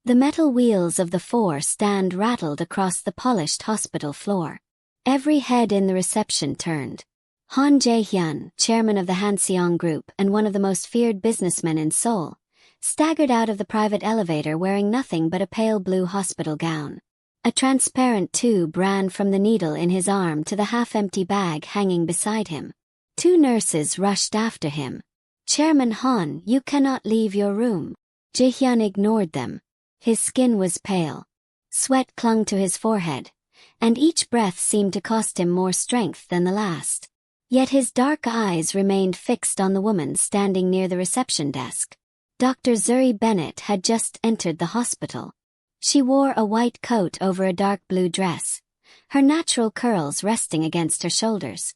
The metal wheels of the four-stand rattled across the polished hospital floor. Every head in the reception turned. Han Jae-hyun, chairman of the Han Jae-hyun Group and one of the most feared businessmen in Seoul, staggered out of the private elevator wearing nothing but a pale blue hospital gown. A transparent tube ran from the needle in his arm to the half-empty bag hanging beside him. 2 nurses rushed after him. "Chairman Han, you cannot leave your room." Jae-hyun ignored them. His skin was pale. Sweat clung to his forehead, and each breath seemed to cost him more strength than the last. Yet his dark eyes remained fixed on the woman standing near the reception desk. Dr. Zuri Bennett had just entered the hospital. She wore a white coat over a dark blue dress, her natural curls resting against her shoulders.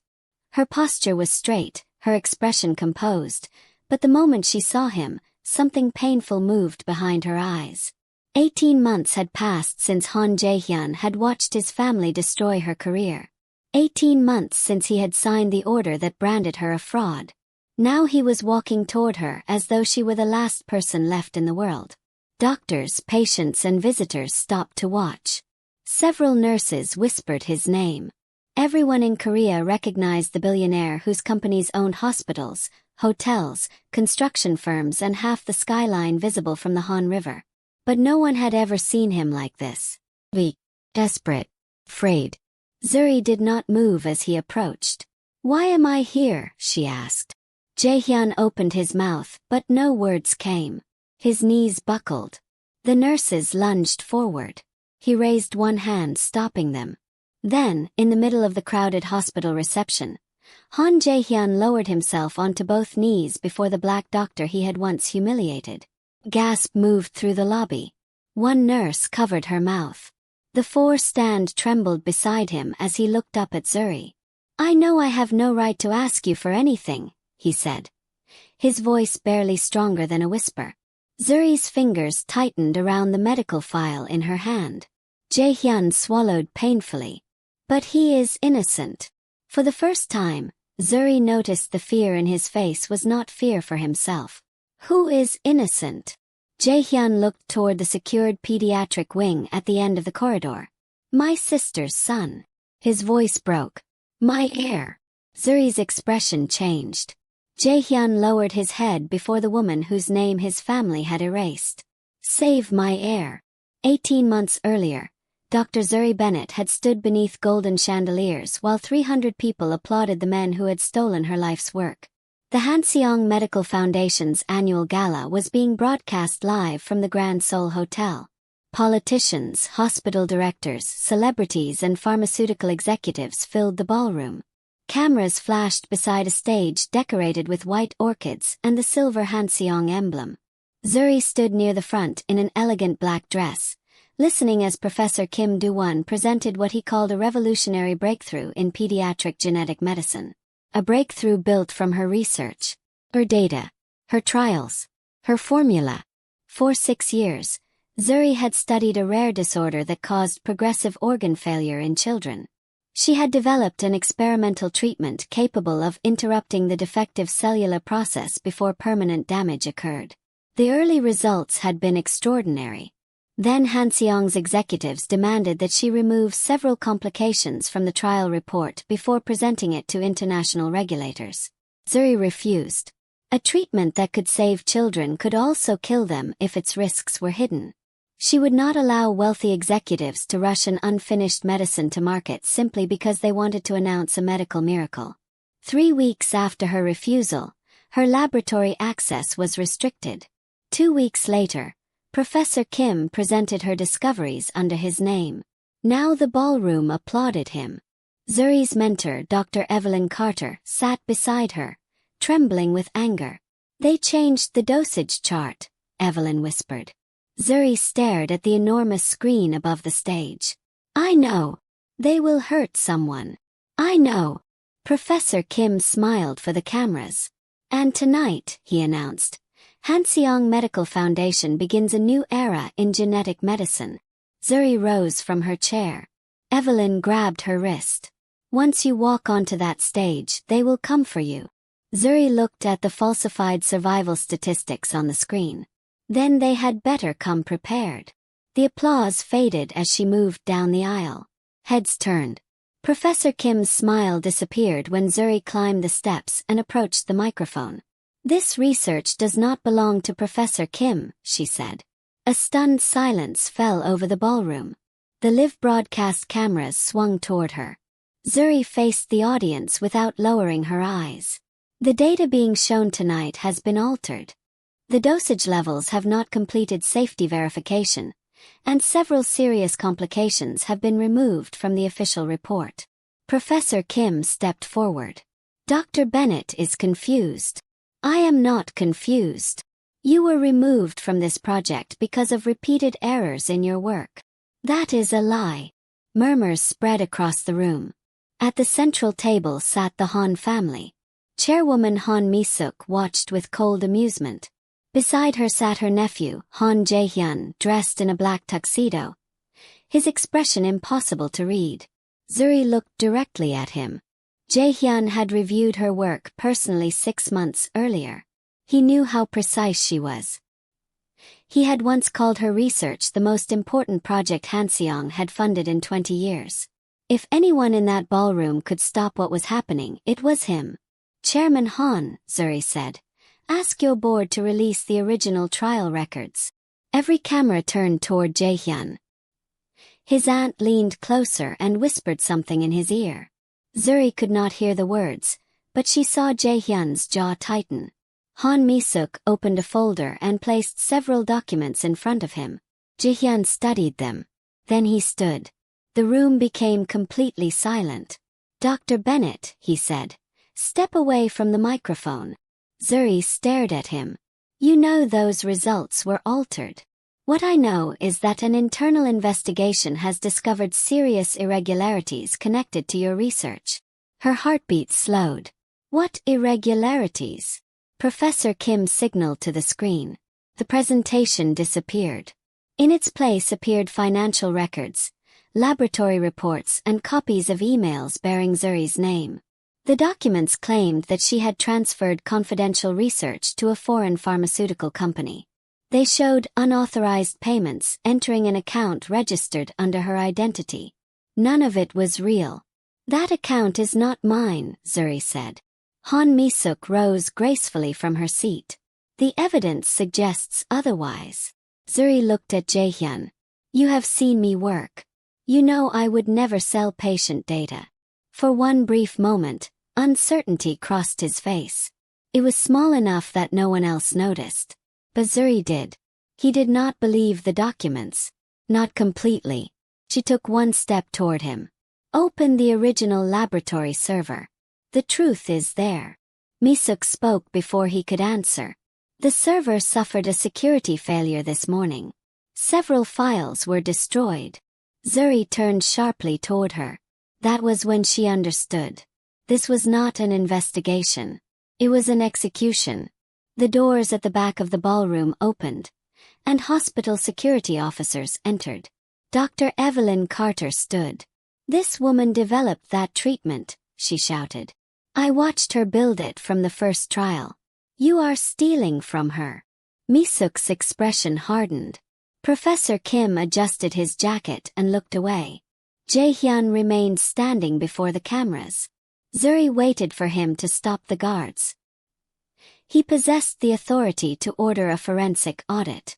Her posture was straight, her expression composed, but the moment she saw him, something painful moved behind her eyes. 18 months had passed since Han Jae-hyun had watched his family destroy her career. 18 months since he had signed the order that branded her a fraud. Now he was walking toward her as though she were the last person left in the world. Doctors, patients and visitors stopped to watch. Several nurses whispered his name. Everyone in Korea recognized the billionaire whose companies owned hospitals, hotels, construction firms and half the skyline visible from the Han River. But no one had ever seen him like this. Weak, desperate, afraid. Zuri did not move as he approached. "Why am I here?" she asked. Jae-hyun opened his mouth, but no words came. His knees buckled. The nurses lunged forward. He raised one hand, stopping them. Then, in the middle of the crowded hospital reception, Han Jae-hyun lowered himself onto both knees before the black doctor he had once humiliated. Gasp moved through the lobby. One nurse covered her mouth. The four-stand trembled beside him as he looked up at Zuri. "I know I have no right to ask you for anything," he said, his voice barely stronger than a whisper. Zuri's fingers tightened around the medical file in her hand. Jae-hyun swallowed painfully. "But he is innocent." For the first time, Zuri noticed the fear in his face was not fear for himself. "Who is innocent?" Jae-hyun looked toward the secured pediatric wing at the end of the corridor. "My sister's son." His voice broke. "My heir." Zuri's expression changed. Jae-hyun lowered his head before the woman whose name his family had erased. "Save my heir." 18 months earlier, Dr. Zuri Bennett had stood beneath golden chandeliers while 300 people applauded the men who had stolen her life's work. The Han Jae-hyun Medical Foundation's annual gala was being broadcast live from the Grand Seoul Hotel. Politicians, hospital directors, celebrities and pharmaceutical executives filled the ballroom. Cameras flashed beside a stage decorated with white orchids and the silver Han Jae-hyun emblem. Zuri stood near the front in an elegant black dress, listening as Professor Kim Do-won presented what he called a revolutionary breakthrough in pediatric genetic medicine. A breakthrough built from her research, her data, her trials, her formula. For 6 years, Zuri had studied a rare disorder that caused progressive organ failure in children. She had developed an experimental treatment capable of interrupting the defective cellular process before permanent damage occurred. The early results had been extraordinary. Then Han Jae-hyun's executives demanded that she remove several complications from the trial report before presenting it to international regulators. Zuri refused. A treatment that could save children could also kill them if its risks were hidden. She would not allow wealthy executives to rush an unfinished medicine to market simply because they wanted to announce a medical miracle. 3 weeks after her refusal, her laboratory access was restricted. 2 weeks later, Professor Kim presented her discoveries under his name. Now the ballroom applauded him. Zuri's mentor, Dr. Evelyn Carter, sat beside her, trembling with anger. "They changed the dosage chart," Evelyn whispered. Zuri stared at the enormous screen above the stage. "I know. They will hurt someone. I know." Professor Kim smiled for the cameras. "And tonight," he announced, Han Jae-hyun Medical Foundation begins a new era in genetic medicine. Zuri rose from her chair. Evelyn grabbed her wrist. "Once you walk onto that stage, they will come for you." Zuri looked at the falsified survival statistics on the screen. "Then they had better come prepared." The applause faded as she moved down the aisle. Heads turned. Professor Kim's smile disappeared when Zuri climbed the steps and approached the microphone. "This research does not belong to Professor Kim," she said. A stunned silence fell over the ballroom. The live broadcast cameras swung toward her. Zuri faced the audience without lowering her eyes. "The data being shown tonight has been altered. The dosage levels have not completed safety verification, and several serious complications have been removed from the official report." Professor Kim stepped forward. "Dr. Bennett is confused. I am not confused. You were removed from this project because of repeated errors in your work." "That is a lie." Murmurs spread across the room. At the central table sat the Han family. Chairwoman Han Mi-suk watched with cold amusement. Beside her sat her nephew, Han Jae-hyun, dressed in a black tuxedo, his expression impossible to read. Zuri looked directly at him. Jae-hyun had reviewed her work personally 6 months earlier. He knew how precise she was. He had once called her research the most important project Hanseong had funded in 20 years. If anyone in that ballroom could stop what was happening, it was him. "Chairman Han," Zuri said, "ask your board to release the original trial records." Every camera turned toward Jae-hyun. His aunt leaned closer and whispered something in his ear. Zuri could not hear the words, but she saw Jae-hyun's jaw tighten. Han Mi-suk opened a folder and placed several documents in front of him. Jae-hyun studied them. Then he stood. The room became completely silent. "Dr. Bennett," he said, "step away from the microphone." Zuri stared at him. "You know those results were altered." "What I know is that an internal investigation has discovered serious irregularities connected to your research." Her heartbeat slowed. "What irregularities?" Professor Kim signaled to the screen. The presentation disappeared. In its place appeared financial records, laboratory reports, and copies of emails bearing Zuri's name. The documents claimed that she had transferred confidential research to a foreign pharmaceutical company. They showed unauthorized payments entering an account registered under her identity. None of it was real. "That account is not mine," Zuri said. Han Mi-suk rose gracefully from her seat. "The evidence suggests otherwise." Zuri looked at Jae-hyun. "You have seen me work. You know I would never sell patient data." For one brief moment, uncertainty crossed his face. It was small enough that no one else noticed. But Zuri did. He did not believe the documents. Not completely. She took one step toward him. "Open the original laboratory server. The truth is there." Mi-suk spoke before he could answer. "The server suffered a security failure this morning. Several files were destroyed." Zuri turned sharply toward her. That was when she understood. This was not an investigation. It was an execution. The doors at the back of the ballroom opened, and hospital security officers entered. Dr. Evelyn Carter stood. "This woman developed that treatment," she shouted. "I watched her build it from the first trial. You are stealing from her." Mi-suk's expression hardened. Professor Kim adjusted his jacket and looked away. Jae-hyun remained standing before the cameras. Zuri waited for him to stop the guards. He possessed the authority to order a forensic audit.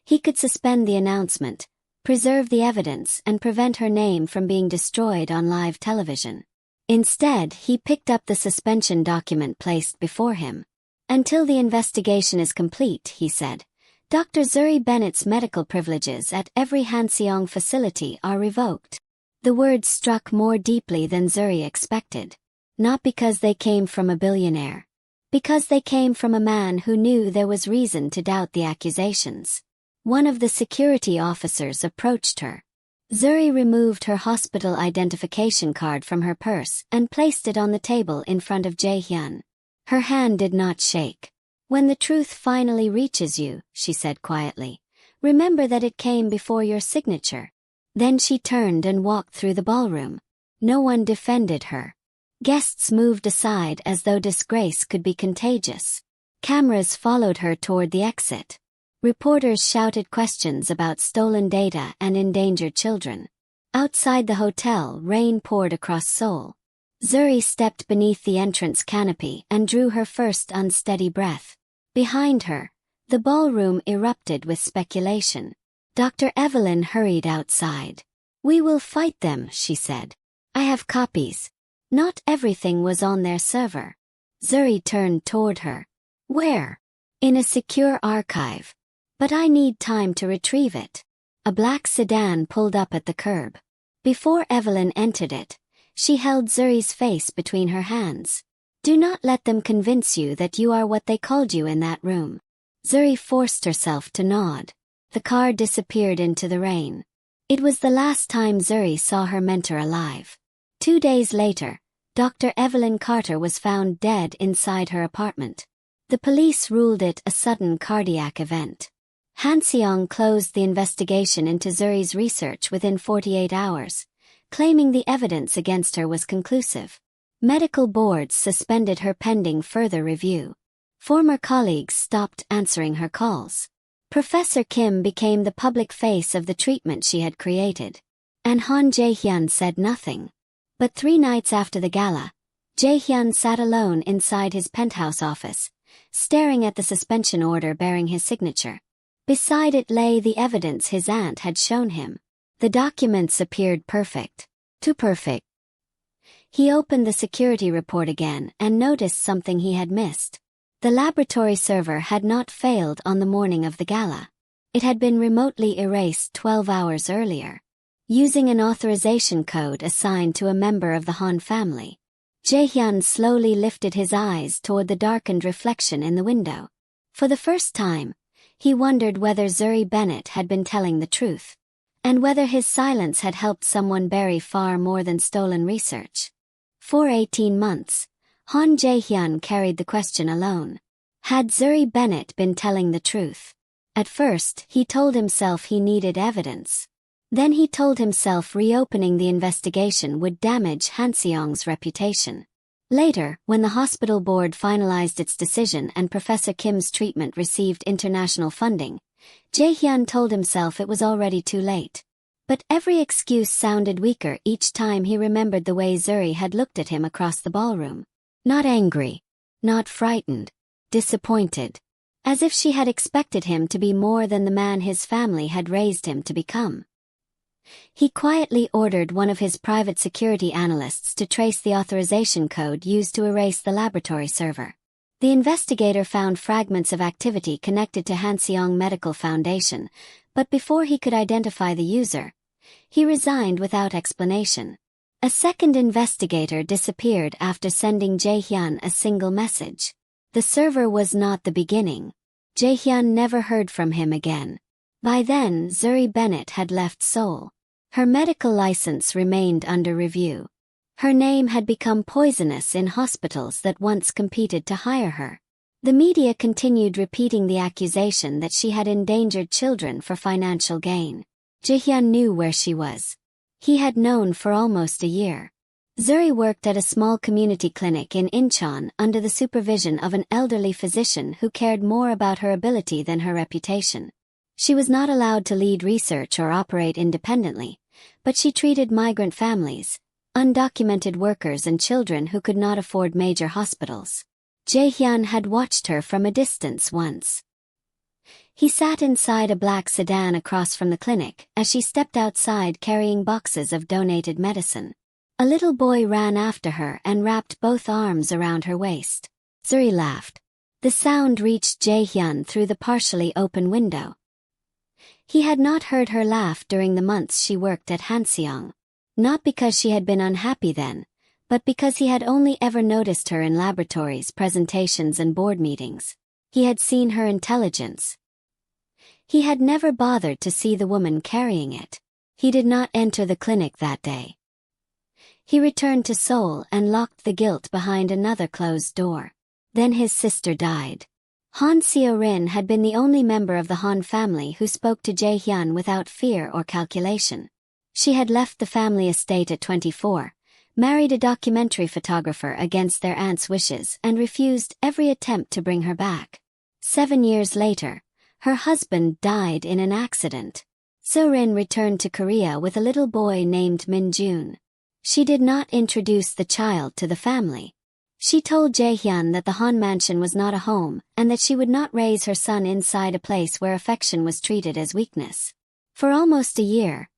He could suspend the announcement, preserve the evidence, and prevent her name from being destroyed on live television. Instead, he picked up the suspension document placed before him. "Until the investigation is complete," he said, "Dr. Zuri Bennett's medical privileges at every Hanseong facility are revoked." The words struck more deeply than Zuri expected. Not because they came from a billionaire. Because they came from a man who knew there was reason to doubt the accusations. One of the security officers approached her. Zuri removed her hospital identification card from her purse and placed it on the table in front of Jae-hyun. Her hand did not shake. "When the truth finally reaches you," she said quietly, "remember that it came before your signature." Then she turned and walked through the ballroom. No one defended her. Guests moved aside as though disgrace could be contagious. Cameras followed her toward the exit. Reporters shouted questions about stolen data and endangered children. Outside the hotel, rain poured across Seoul. Zuri stepped beneath the entrance canopy and drew her first unsteady breath. Behind her, the ballroom erupted with speculation. Dr. Evelyn hurried outside. "We will fight them," she said. "I have copies." Not everything was on their server. Zuri turned toward her. "Where?" "In a secure archive. But I need time to retrieve it." A black sedan pulled up at the curb. Before Evelyn entered it, she held Zuri's face between her hands. "Do not let them convince you that you are what they called you in that room." Zuri forced herself to nod. The car disappeared into the rain. It was the last time Zuri saw her mentor alive. 2 days later, Dr. Evelyn Carter was found dead inside her apartment. The police ruled it a sudden cardiac event. Han Jae-hyun closed the investigation into Zuri's research within 48 hours, claiming the evidence against her was conclusive. Medical boards suspended her pending further review. Former colleagues stopped answering her calls. Professor Kim became the public face of the treatment she had created. And Han Jae-hyun said nothing. But 3 nights after the gala, Jae-hyun sat alone inside his penthouse office, staring at the suspension order bearing his signature. Beside it lay the evidence his aunt had shown him. The documents appeared perfect. Too perfect. He opened the security report again and noticed something he had missed. The laboratory server had not failed on the morning of the gala. It had been remotely erased 12 hours earlier, using an authorization code assigned to a member of the Han family. Jae-hyun slowly lifted his eyes toward the darkened reflection in the window. For the first time, he wondered whether Zuri Bennett had been telling the truth, and whether his silence had helped someone bury far more than stolen research. For 18 months, Han Jae-hyun carried the question alone. Had Zuri Bennett been telling the truth? At first, he told himself he needed evidence. Then he told himself reopening the investigation would damage Han Jae-hyun's reputation. Later, when the hospital board finalized its decision and Professor Kim's treatment received international funding, Jae-hyun told himself it was already too late. But every excuse sounded weaker each time he remembered the way Zuri had looked at him across the ballroom. Not angry. Not frightened. Disappointed. As if she had expected him to be more than the man his family had raised him to become. He quietly ordered one of his private security analysts to trace the authorization code used to erase the laboratory server. The investigator found fragments of activity connected to Hanseong Medical Foundation, but before he could identify the user, he resigned without explanation. A second investigator disappeared after sending Jae-hyun a single message. The server was not the beginning. Jae-hyun never heard from him again. By then, Zuri Bennett had left Seoul. Her medical license remained under review. Her name had become poisonous in hospitals that once competed to hire her. The media continued repeating the accusation that she had endangered children for financial gain. Jae-hyun knew where she was. He had known for almost a year. Zuri worked at a small community clinic in Incheon under the supervision of an elderly physician who cared more about her ability than her reputation. She was not allowed to lead research or operate independently, but she treated migrant families, undocumented workers and children who could not afford major hospitals. Jae-hyun had watched her from a distance once. He sat inside a black sedan across from the clinic as she stepped outside carrying boxes of donated medicine. A little boy ran after her and wrapped both arms around her waist. Zuri laughed. The sound reached Jae-hyun through the partially open window. He had not heard her laugh during the months she worked at Hanseong. Not because she had been unhappy then, but because he had only ever noticed her in laboratories, presentations and board meetings. He had seen her intelligence. He had never bothered to see the woman carrying it. He did not enter the clinic that day. He returned to Seoul and locked the guilt behind another closed door. Then his sister died. Han Seo-rin had been the only member of the Han family who spoke to Jae-hyun without fear or calculation. She had left the family estate at 24, married a documentary photographer against their aunt's wishes and refused every attempt to bring her back. 7 years later, Her husband died in an accident. Surin returned to Korea with a little boy named Min-jun. She did not introduce the child to the family. She told Jae-hyun that the Han mansion was not a home and that she would not raise her son inside a place where affection was treated as weakness. For almost a year,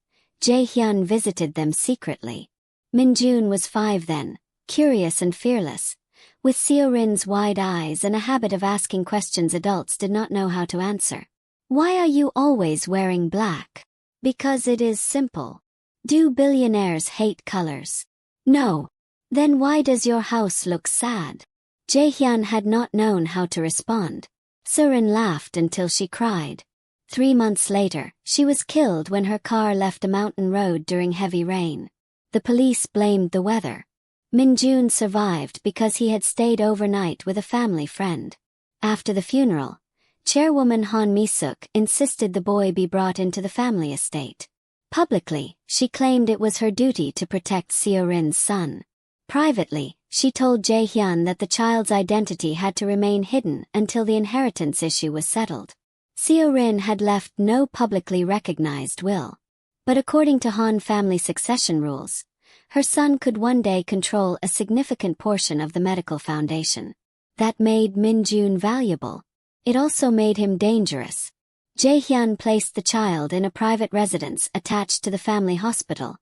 Jae-hyun visited them secretly. Min-jun was 5 then, curious and fearless, with Seo-rin's wide eyes and a habit of asking questions adults did not know how to answer. Why are you always wearing black? Because it is simple. Do billionaires hate colors? No. Then why does your house look sad? Jae-hyun had not known how to respond. Surin laughed until she cried. 3 months later, she was killed when her car left a mountain road during heavy rain. The police blamed the weather. Min-jun survived because he had stayed overnight with a family friend. After the funeral, Chairwoman Han Mi-suk insisted the boy be brought into the family estate. Publicly, she claimed it was her duty to protect Seo-rin's son. Privately, she told Jae-hyun that the child's identity had to remain hidden until the inheritance issue was settled. Seo-rin had left no publicly recognized will. But according to Han family succession rules, her son could one day control a significant portion of the medical foundation. That made Min-jun valuable. It also made him dangerous. Jae-hyun placed the child in a private residence attached to the family hospital,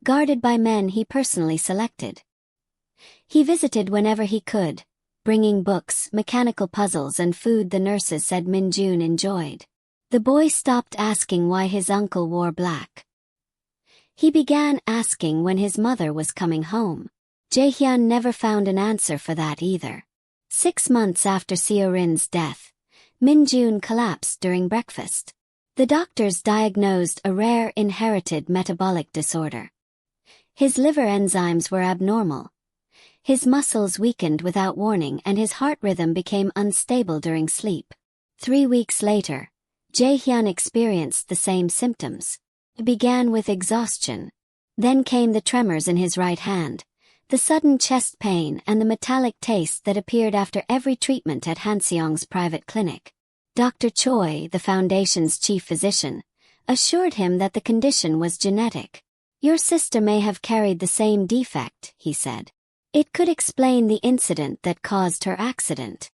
guarded by men he personally selected. He visited whenever he could, bringing books, mechanical puzzles and food the nurses said Min-jun enjoyed. The boy stopped asking why his uncle wore black. He began asking when his mother was coming home. Jae-hyun never found an answer for that either. 6 months after Seo-rin's death, Min-jun collapsed during breakfast. The doctors diagnosed a rare inherited metabolic disorder. His liver enzymes were abnormal. His muscles weakened without warning and his heart rhythm became unstable during sleep. 3 weeks later, Jae-hyun experienced the same symptoms. It began with exhaustion. Then came the tremors in his right hand, the sudden chest pain and the metallic taste that appeared after every treatment at Hanseong's private clinic. Dr. Choi, the foundation's chief physician, assured him that the condition was genetic. Your sister may have carried the same defect, he said. It could explain the incident that caused her accident.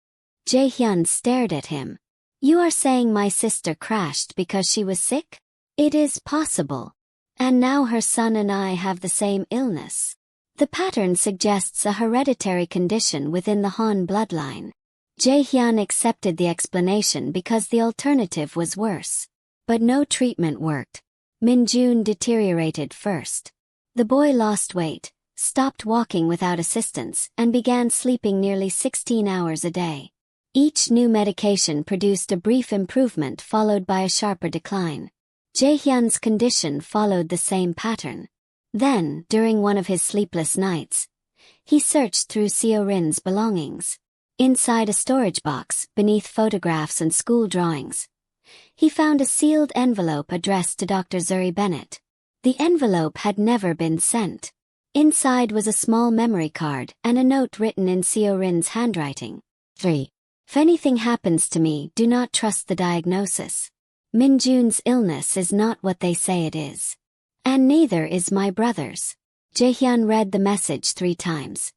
Jae-hyun stared at him. You are saying my sister crashed because she was sick? It is possible. And now her son and I have the same illness. The pattern suggests a hereditary condition within the Han bloodline. Jae-hyun accepted the explanation because the alternative was worse. But no treatment worked. Min-jun deteriorated first. The boy lost weight, stopped walking without assistance, and began sleeping nearly 16 hours a day. Each new medication produced a brief improvement followed by a sharper decline. Jae-hyun's condition followed the same pattern. Then, during one of his sleepless nights, he searched through Seo-rin's belongings. Inside a storage box, beneath photographs and school drawings, he found a sealed envelope addressed to Dr. Zuri Bennett. The envelope had never been sent. Inside was a small memory card and a note written in Seo-rin's handwriting. 3. If anything happens to me, do not trust the diagnosis. Min-jun's illness is not what they say it is. And neither is my brother's. Jae-hyun read the message 3 times.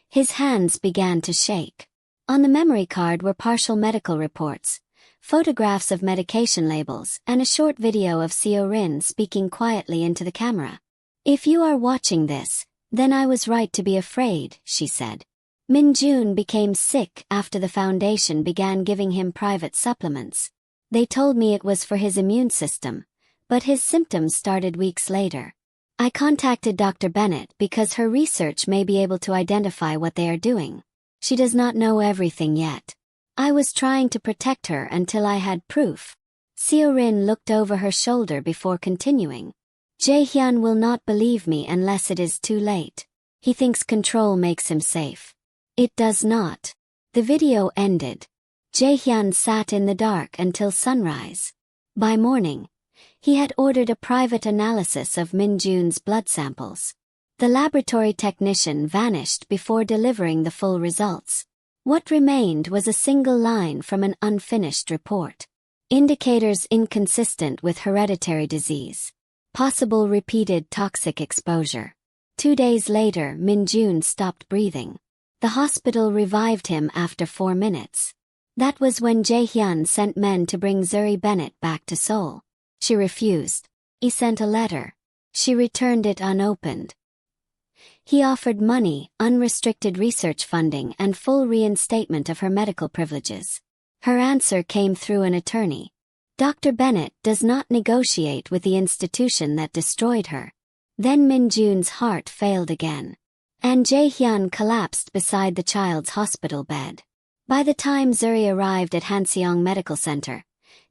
His hands began to shake. On the memory card were partial medical reports, photographs of medication labels, and a short video of Seo-rin speaking quietly into the camera. If you are watching this, then I was right to be afraid, she said. Min-jun became sick after the foundation began giving him private supplements. They told me it was for his immune system, but his symptoms started weeks later. I contacted Dr. Bennett because her research may be able to identify what they are doing. She does not know everything yet. I was trying to protect her until I had proof. Seo-rin looked over her shoulder before continuing. Jae-hyun will not believe me unless it is too late. He thinks control makes him safe. It does not. The video ended. Jae-hyun sat in the dark until sunrise. By morning, he had ordered a private analysis of Min-jun's blood samples. The laboratory technician vanished before delivering the full results. What remained was a single line from an unfinished report. Indicators inconsistent with hereditary disease. Possible repeated toxic exposure. 2 days later, Min-jun stopped breathing. The hospital revived him after 4 minutes. That was when Jae-hyun sent men to bring Zuri Bennett back to Seoul. She refused. He sent a letter. She returned it unopened. He offered money, unrestricted research funding, and full reinstatement of her medical privileges. Her answer came through an attorney. Dr. Bennett does not negotiate with the institution that destroyed her. Then Min-jun's heart failed again. And Jae-hyun collapsed beside the child's hospital bed. By the time Zuri arrived at Hanseong Medical Center,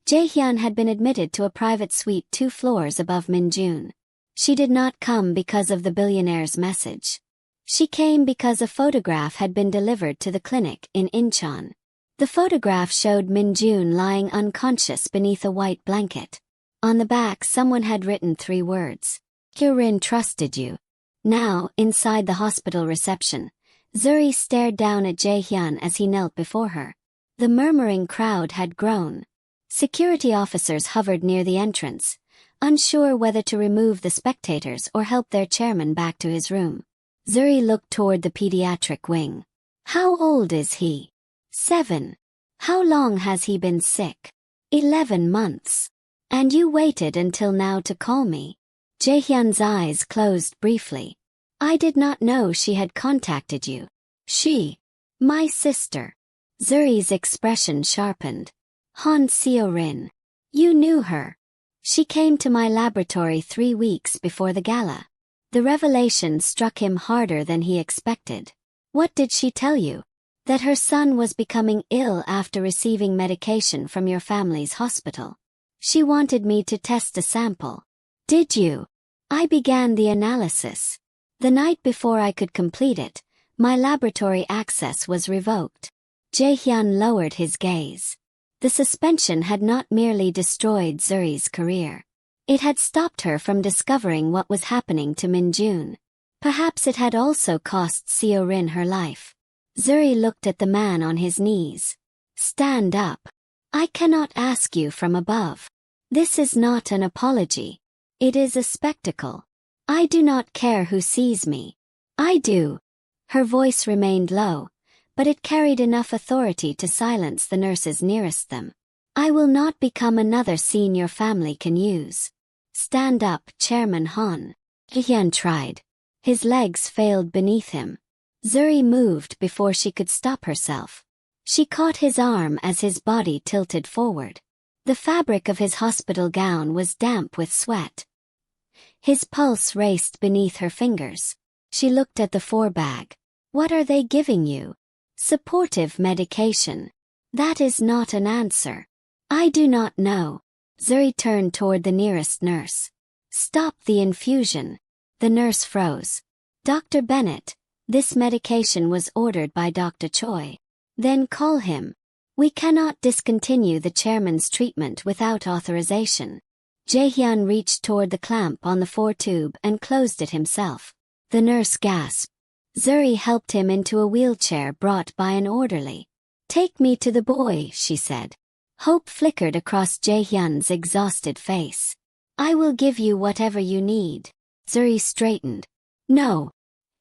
Jae-hyun had been admitted to a private suite 2 floors above Min-jun. She did not come because of the billionaire's message. She came because a photograph had been delivered to the clinic in Incheon. The photograph showed Min-jun lying unconscious beneath a white blanket. On the back, someone had written 3 words. Hyun trusted you. Now, inside the hospital reception, Zuri stared down at Jae-hyun as he knelt before her. The murmuring crowd had grown. Security officers hovered near the entrance, unsure whether to remove the spectators or help their chairman back to his room. Zuri looked toward the pediatric wing. How old is he? 7. How long has he been sick? 11 months. And you waited until now to call me? Jae-hyun's eyes closed briefly. I did not know she had contacted you. She. My sister. Zuri's expression sharpened. Han Jae-hyun. You knew her. She came to my laboratory 3 weeks before the gala. The revelation struck him harder than he expected. What did she tell you? That her son was becoming ill after receiving medication from your family's hospital. She wanted me to test a sample. Did you? I began the analysis. The night before I could complete it, my laboratory access was revoked. Jae-hyun lowered his gaze. The suspension had not merely destroyed Zuri's career. It had stopped her from discovering what was happening to Min-jun. Perhaps it had also cost Seo-rin her life. Zuri looked at the man on his knees. Stand up. I cannot ask you from above. This is not an apology. It is a spectacle. I do not care who sees me. I do. Her voice remained low, but it carried enough authority to silence the nurses nearest them. I will not become another scene your family can use. Stand up, Chairman Han. Jae-hyun tried. His legs failed beneath him. Zuri moved before she could stop herself. She caught his arm as his body tilted forward. The fabric of his hospital gown was damp with sweat. His pulse raced beneath her fingers. She looked at the 4-bag. What are they giving you? Supportive medication. That is not an answer. I do not know. Zuri turned toward the nearest nurse. Stop the infusion. The nurse froze. Dr. Bennett, this medication was ordered by Dr. Choi. Then call him. We cannot discontinue the chairman's treatment without authorization. Jae-hyun reached toward the clamp on the 4-tube and closed it himself. The nurse gasped. Zuri helped him into a wheelchair brought by an orderly. Take me to the boy, she said. Hope flickered across Jae-hyun's exhausted face. I will give you whatever you need. Zuri straightened. No.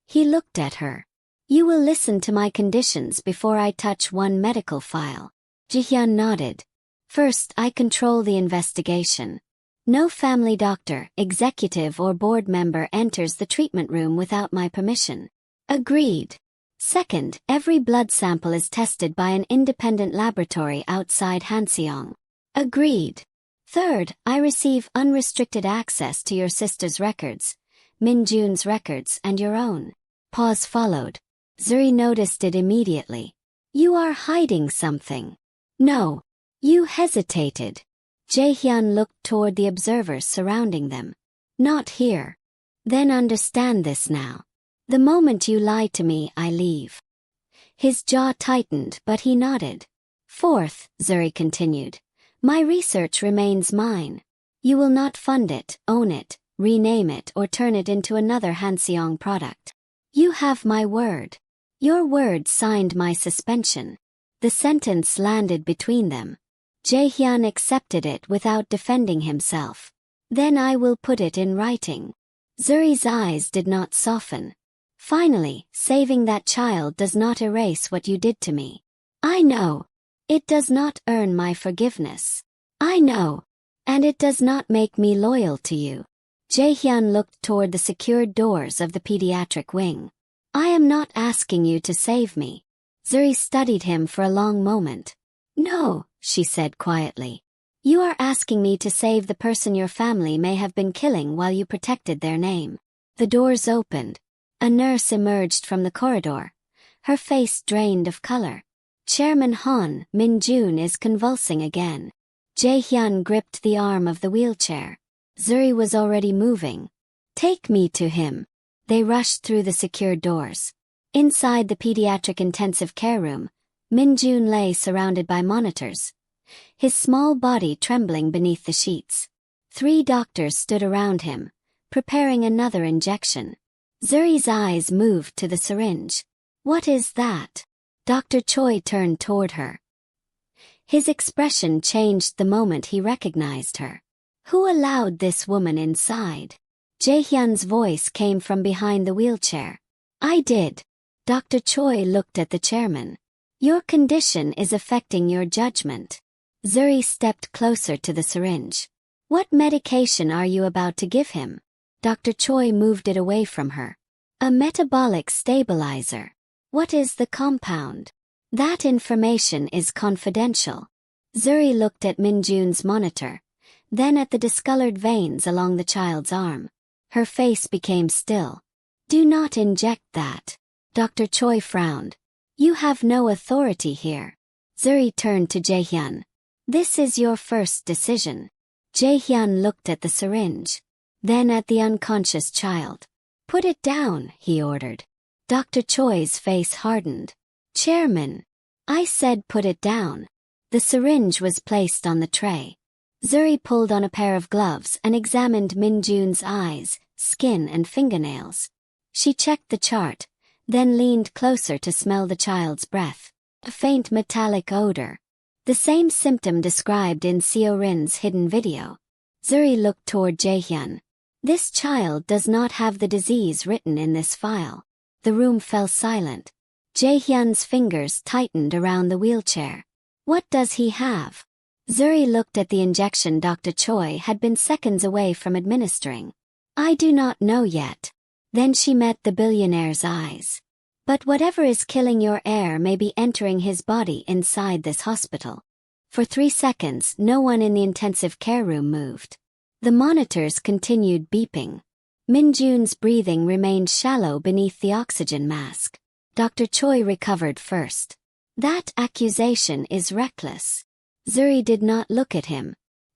He looked at her. You will listen to my conditions before I touch one medical file. Jae-hyun nodded. First, I control the investigation. No family doctor, executive or board member enters the treatment room without my permission. Agreed. Second, every blood sample is tested by an independent laboratory outside Hanseong. Agreed. Third, I receive unrestricted access to your sister's records, Min-jun's records and your own. Pause followed. Zuri noticed it immediately. You are hiding something. No. You hesitated. Jae-hyun looked toward the observers surrounding them. Not here. Then understand this now. The moment you lie to me, I leave. His jaw tightened, but he nodded. Fourth, Zuri continued, my research remains mine. You will not fund it, own it, rename it or turn it into another Hanseong product. You have my word. Your word signed my suspension. The sentence landed between them. Jae-hyun accepted it without defending himself. Then I will put it in writing. Zuri's eyes did not soften. Finally, saving that child does not erase what you did to me. I know. It does not earn my forgiveness. I know. And it does not make me loyal to you. Jae-hyun looked toward the secured doors of the pediatric wing. I am not asking you to save me. Zuri studied him for a long moment. No, she said quietly. You are asking me to save the person your family may have been killing while you protected their name. The doors opened. A nurse emerged from the corridor. Her face drained of color. Chairman Han Min-jun is convulsing again. Jae-hyun gripped the arm of the wheelchair. Zuri was already moving. Take me to him. They rushed through the secured doors. Inside the pediatric intensive care room, Min-jun lay surrounded by monitors, his small body trembling beneath the sheets. 3 doctors stood around him, preparing another injection. Zuri's eyes moved to the syringe. What is that? Dr. Choi turned toward her. His expression changed the moment he recognized her. Who allowed this woman inside? Jae-hyun's voice came from behind the wheelchair. I did. Dr. Choi looked at the chairman. Your condition is affecting your judgment. Zuri stepped closer to the syringe. What medication are you about to give him? Dr. Choi moved it away from her. A metabolic stabilizer. What is the compound? That information is confidential. Zuri looked at Min-jun's monitor, then at the discolored veins along the child's arm. Her face became still. Do not inject that. Dr. Choi frowned. You have no authority here. Zuri turned to Jae-hyun. This is your first decision. Jae-hyun looked at the syringe, then at the unconscious child. Put it down, he ordered. Dr. Choi's face hardened. Chairman, I said put it down. The syringe was placed on the tray. Zuri pulled on a pair of gloves and examined Min-jun's eyes, skin and fingernails. She checked the chart, then leaned closer to smell the child's breath. A faint metallic odor. The same symptom described in Seo-rin's hidden video. Zuri looked toward Jae-hyun. This child does not have the disease written in this file. The room fell silent. Jae-hyun's fingers tightened around the wheelchair. What does he have? Zuri looked at the injection Dr. Choi had been seconds away from administering. I do not know yet. Then she met the billionaire's eyes. But whatever is killing your heir may be entering his body inside this hospital. For 3 seconds, no one in the intensive care room moved. The monitors continued beeping. Min-jun's breathing remained shallow beneath the oxygen mask. Dr. Choi recovered first. That accusation is reckless. Zuri did not look at him.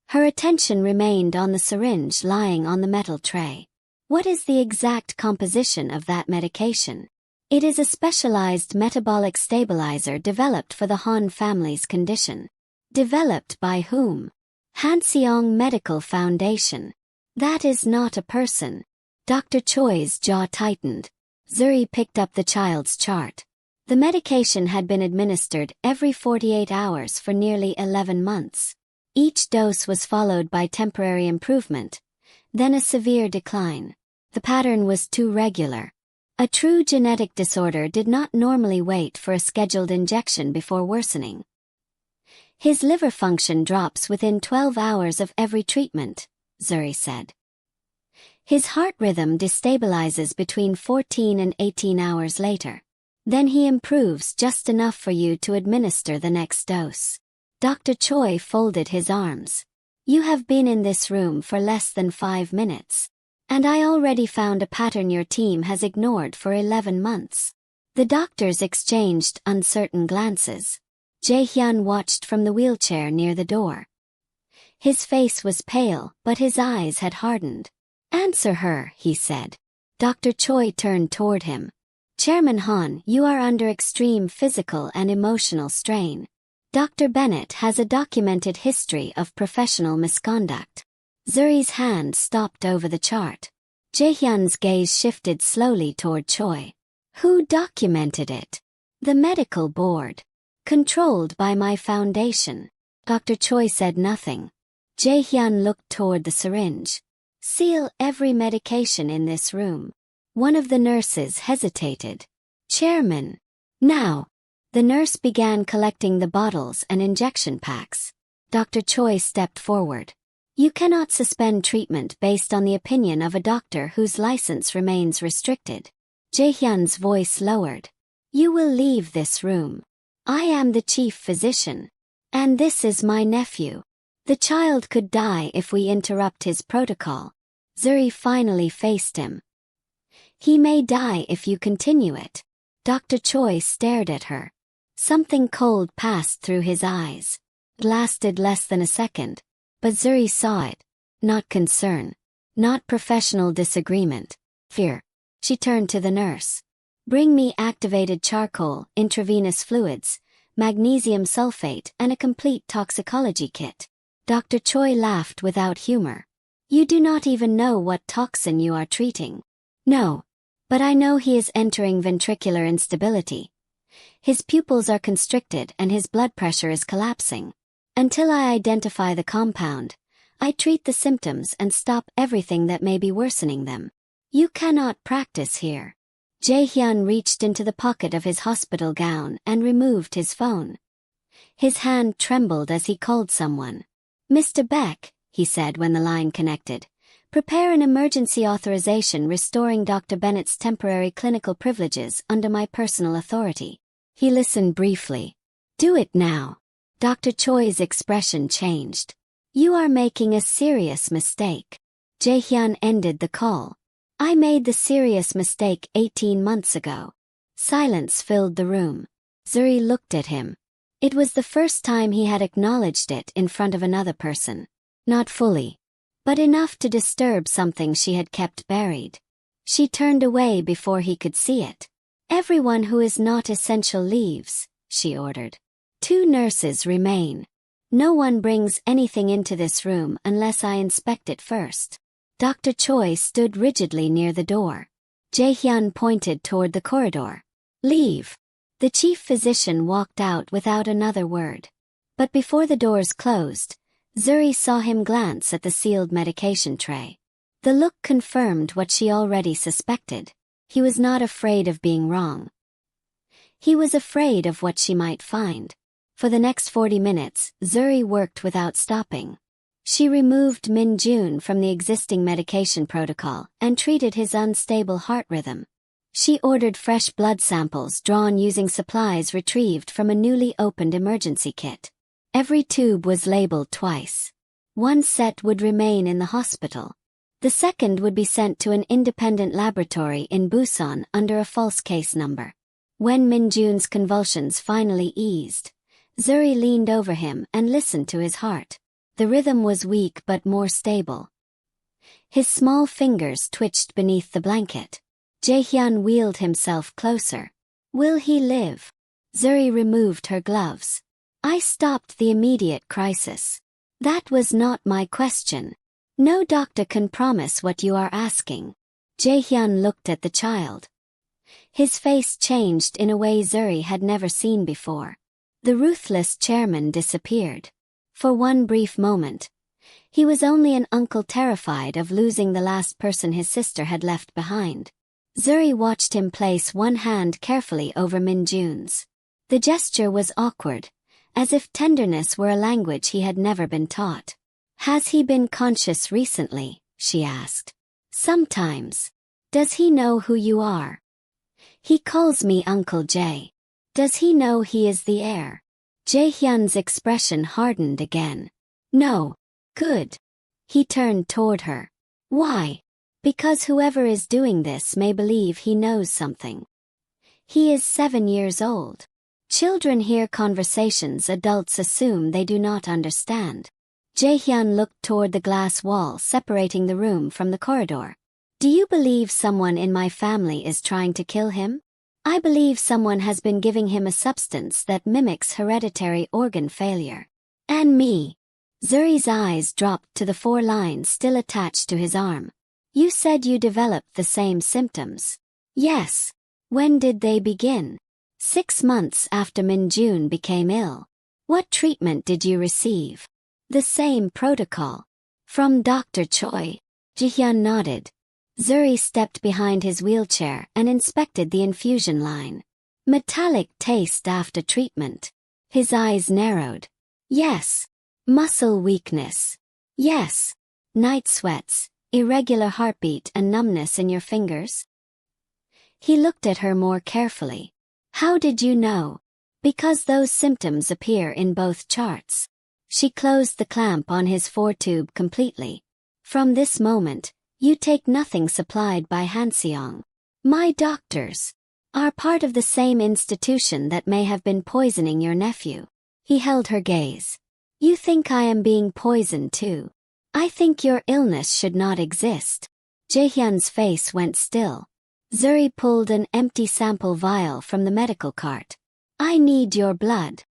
Her attention remained on the syringe lying on the metal tray. What is the exact composition of that medication? It is a specialized metabolic stabilizer developed for the Han family's condition. Developed by whom? Hanseong Medical Foundation. That is not a person. Dr. Choi's jaw tightened. Zuri picked up the child's chart. The medication had been administered every 48 hours for nearly 11 months. Each dose was followed by temporary improvement, then a severe decline. The pattern was too regular. A true genetic disorder did not normally wait for a scheduled injection before worsening. His liver function drops within 12 hours of every treatment, Zuri said. His heart rhythm destabilizes between 14 and 18 hours later. Then he improves just enough for you to administer the next dose. Dr. Choi folded his arms. You have been in this room for less than 5 minutes. And I already found a pattern your team has ignored for 11 months. The doctors exchanged uncertain glances. Jae-hyun watched from the wheelchair near the door. His face was pale, but his eyes had hardened. Answer her, he said. Dr. Choi turned toward him. Chairman Han, you are under extreme physical and emotional strain. Dr. Bennett has a documented history of professional misconduct. Zuri's hand stopped over the chart. Jae-hyun's gaze shifted slowly toward Choi. Who documented it? The medical board. Controlled by my foundation. Dr. Choi said nothing. Jae-hyun looked toward the syringe. Seal every medication in this room. One of the nurses hesitated. Chairman. Now. The nurse began collecting the bottles and injection packs. Dr. Choi stepped forward. You cannot suspend treatment based on the opinion of a doctor whose license remains restricted. Jae-hyun's voice lowered. You will leave this room. I am the chief physician. And this is my nephew. The child could die if we interrupt his protocol. Zuri finally faced him. He may die if you continue it. Dr. Choi stared at her. Something cold passed through his eyes. It lasted less than a second, but Zuri saw it. Not concern. Not professional disagreement. Fear. She turned to the nurse. Bring me activated charcoal, intravenous fluids, magnesium sulfate, and a complete toxicology kit. Dr. Choi laughed without humor. You do not even know what toxin you are treating. No. But I know he is entering ventricular instability. His pupils are constricted and his blood pressure is collapsing. Until I identify the compound, I treat the symptoms and stop everything that may be worsening them. You cannot practice here. Jae-hyun reached into the pocket of his hospital gown and removed his phone. His hand trembled as he called someone. Mr. Beck, he said when the line connected. Prepare an emergency authorization restoring Dr. Bennett's temporary clinical privileges under my personal authority. He listened briefly. Do it now. Dr. Choi's expression changed. You are making a serious mistake. Jae-hyun ended the call. I made the serious mistake 18 months ago. Silence filled the room. Zuri looked at him. It was the first time he had acknowledged it in front of another person. Not fully, but enough to disturb something she had kept buried. She turned away before he could see it. Everyone who is not essential leaves, she ordered. 2 nurses remain. No one brings anything into this room unless I inspect it first. Dr. Choi stood rigidly near the door. Jae-hyun pointed toward the corridor. Leave. The chief physician walked out without another word. But before the doors closed, Zuri saw him glance at the sealed medication tray. The look confirmed what she already suspected. He was not afraid of being wrong. He was afraid of what she might find. For the next 40 minutes, Zuri worked without stopping. She removed Min-jun from the existing medication protocol and treated his unstable heart rhythm. She ordered fresh blood samples drawn using supplies retrieved from a newly opened emergency kit. Every tube was labeled twice. One set would remain in the hospital. The second would be sent to an independent laboratory in Busan under a false case number. When Min-jun's convulsions finally eased, Zuri leaned over him and listened to his heart. The rhythm was weak but more stable. His small fingers twitched beneath the blanket. Jae-hyun wheeled himself closer. Will he live? Zuri removed her gloves. I stopped the immediate crisis. That was not my question. No doctor can promise what you are asking. Jae-hyun looked at the child. His face changed in a way Zuri had never seen before. The ruthless chairman disappeared. For one brief moment, he was only an uncle terrified of losing the last person his sister had left behind. Zuri watched him place one hand carefully over Min-jun's. The gesture was awkward, as if tenderness were a language he had never been taught. Has he been conscious recently? She asked. Sometimes. Does he know who you are? He calls me Uncle Jae. Does he know he is the heir? Jae-hyun's expression hardened again. No. Good. He turned toward her. Why? Because whoever is doing this may believe he knows something. He is 7 years old. Children hear conversations adults assume they do not understand. Jae-hyun looked toward the glass wall separating the room from the corridor. Do you believe someone in my family is trying to kill him? I believe someone has been giving him a substance that mimics hereditary organ failure. And me. Zuri's eyes dropped to the 4 lines still attached to his arm. You said you developed the same symptoms. Yes. When did they begin? 6 months after Min-jun became ill. What treatment did you receive? The same protocol. From Dr. Choi. Jae-hyun nodded. Zuri stepped behind his wheelchair and inspected the infusion line. Metallic taste after treatment. His eyes narrowed. Yes. Muscle weakness. Yes. Night sweats, irregular heartbeat and numbness in your fingers? He looked at her more carefully. How did you know? Because those symptoms appear in both charts. She closed the clamp on his foretube completely. From this moment, you take nothing supplied by Han Jae-hyun. My doctors are part of the same institution that may have been poisoning your nephew. He held her gaze. You think I am being poisoned too? I think your illness should not exist. Jae-hyun's face went still. Zuri pulled an empty sample vial from the medical cart. I need your blood.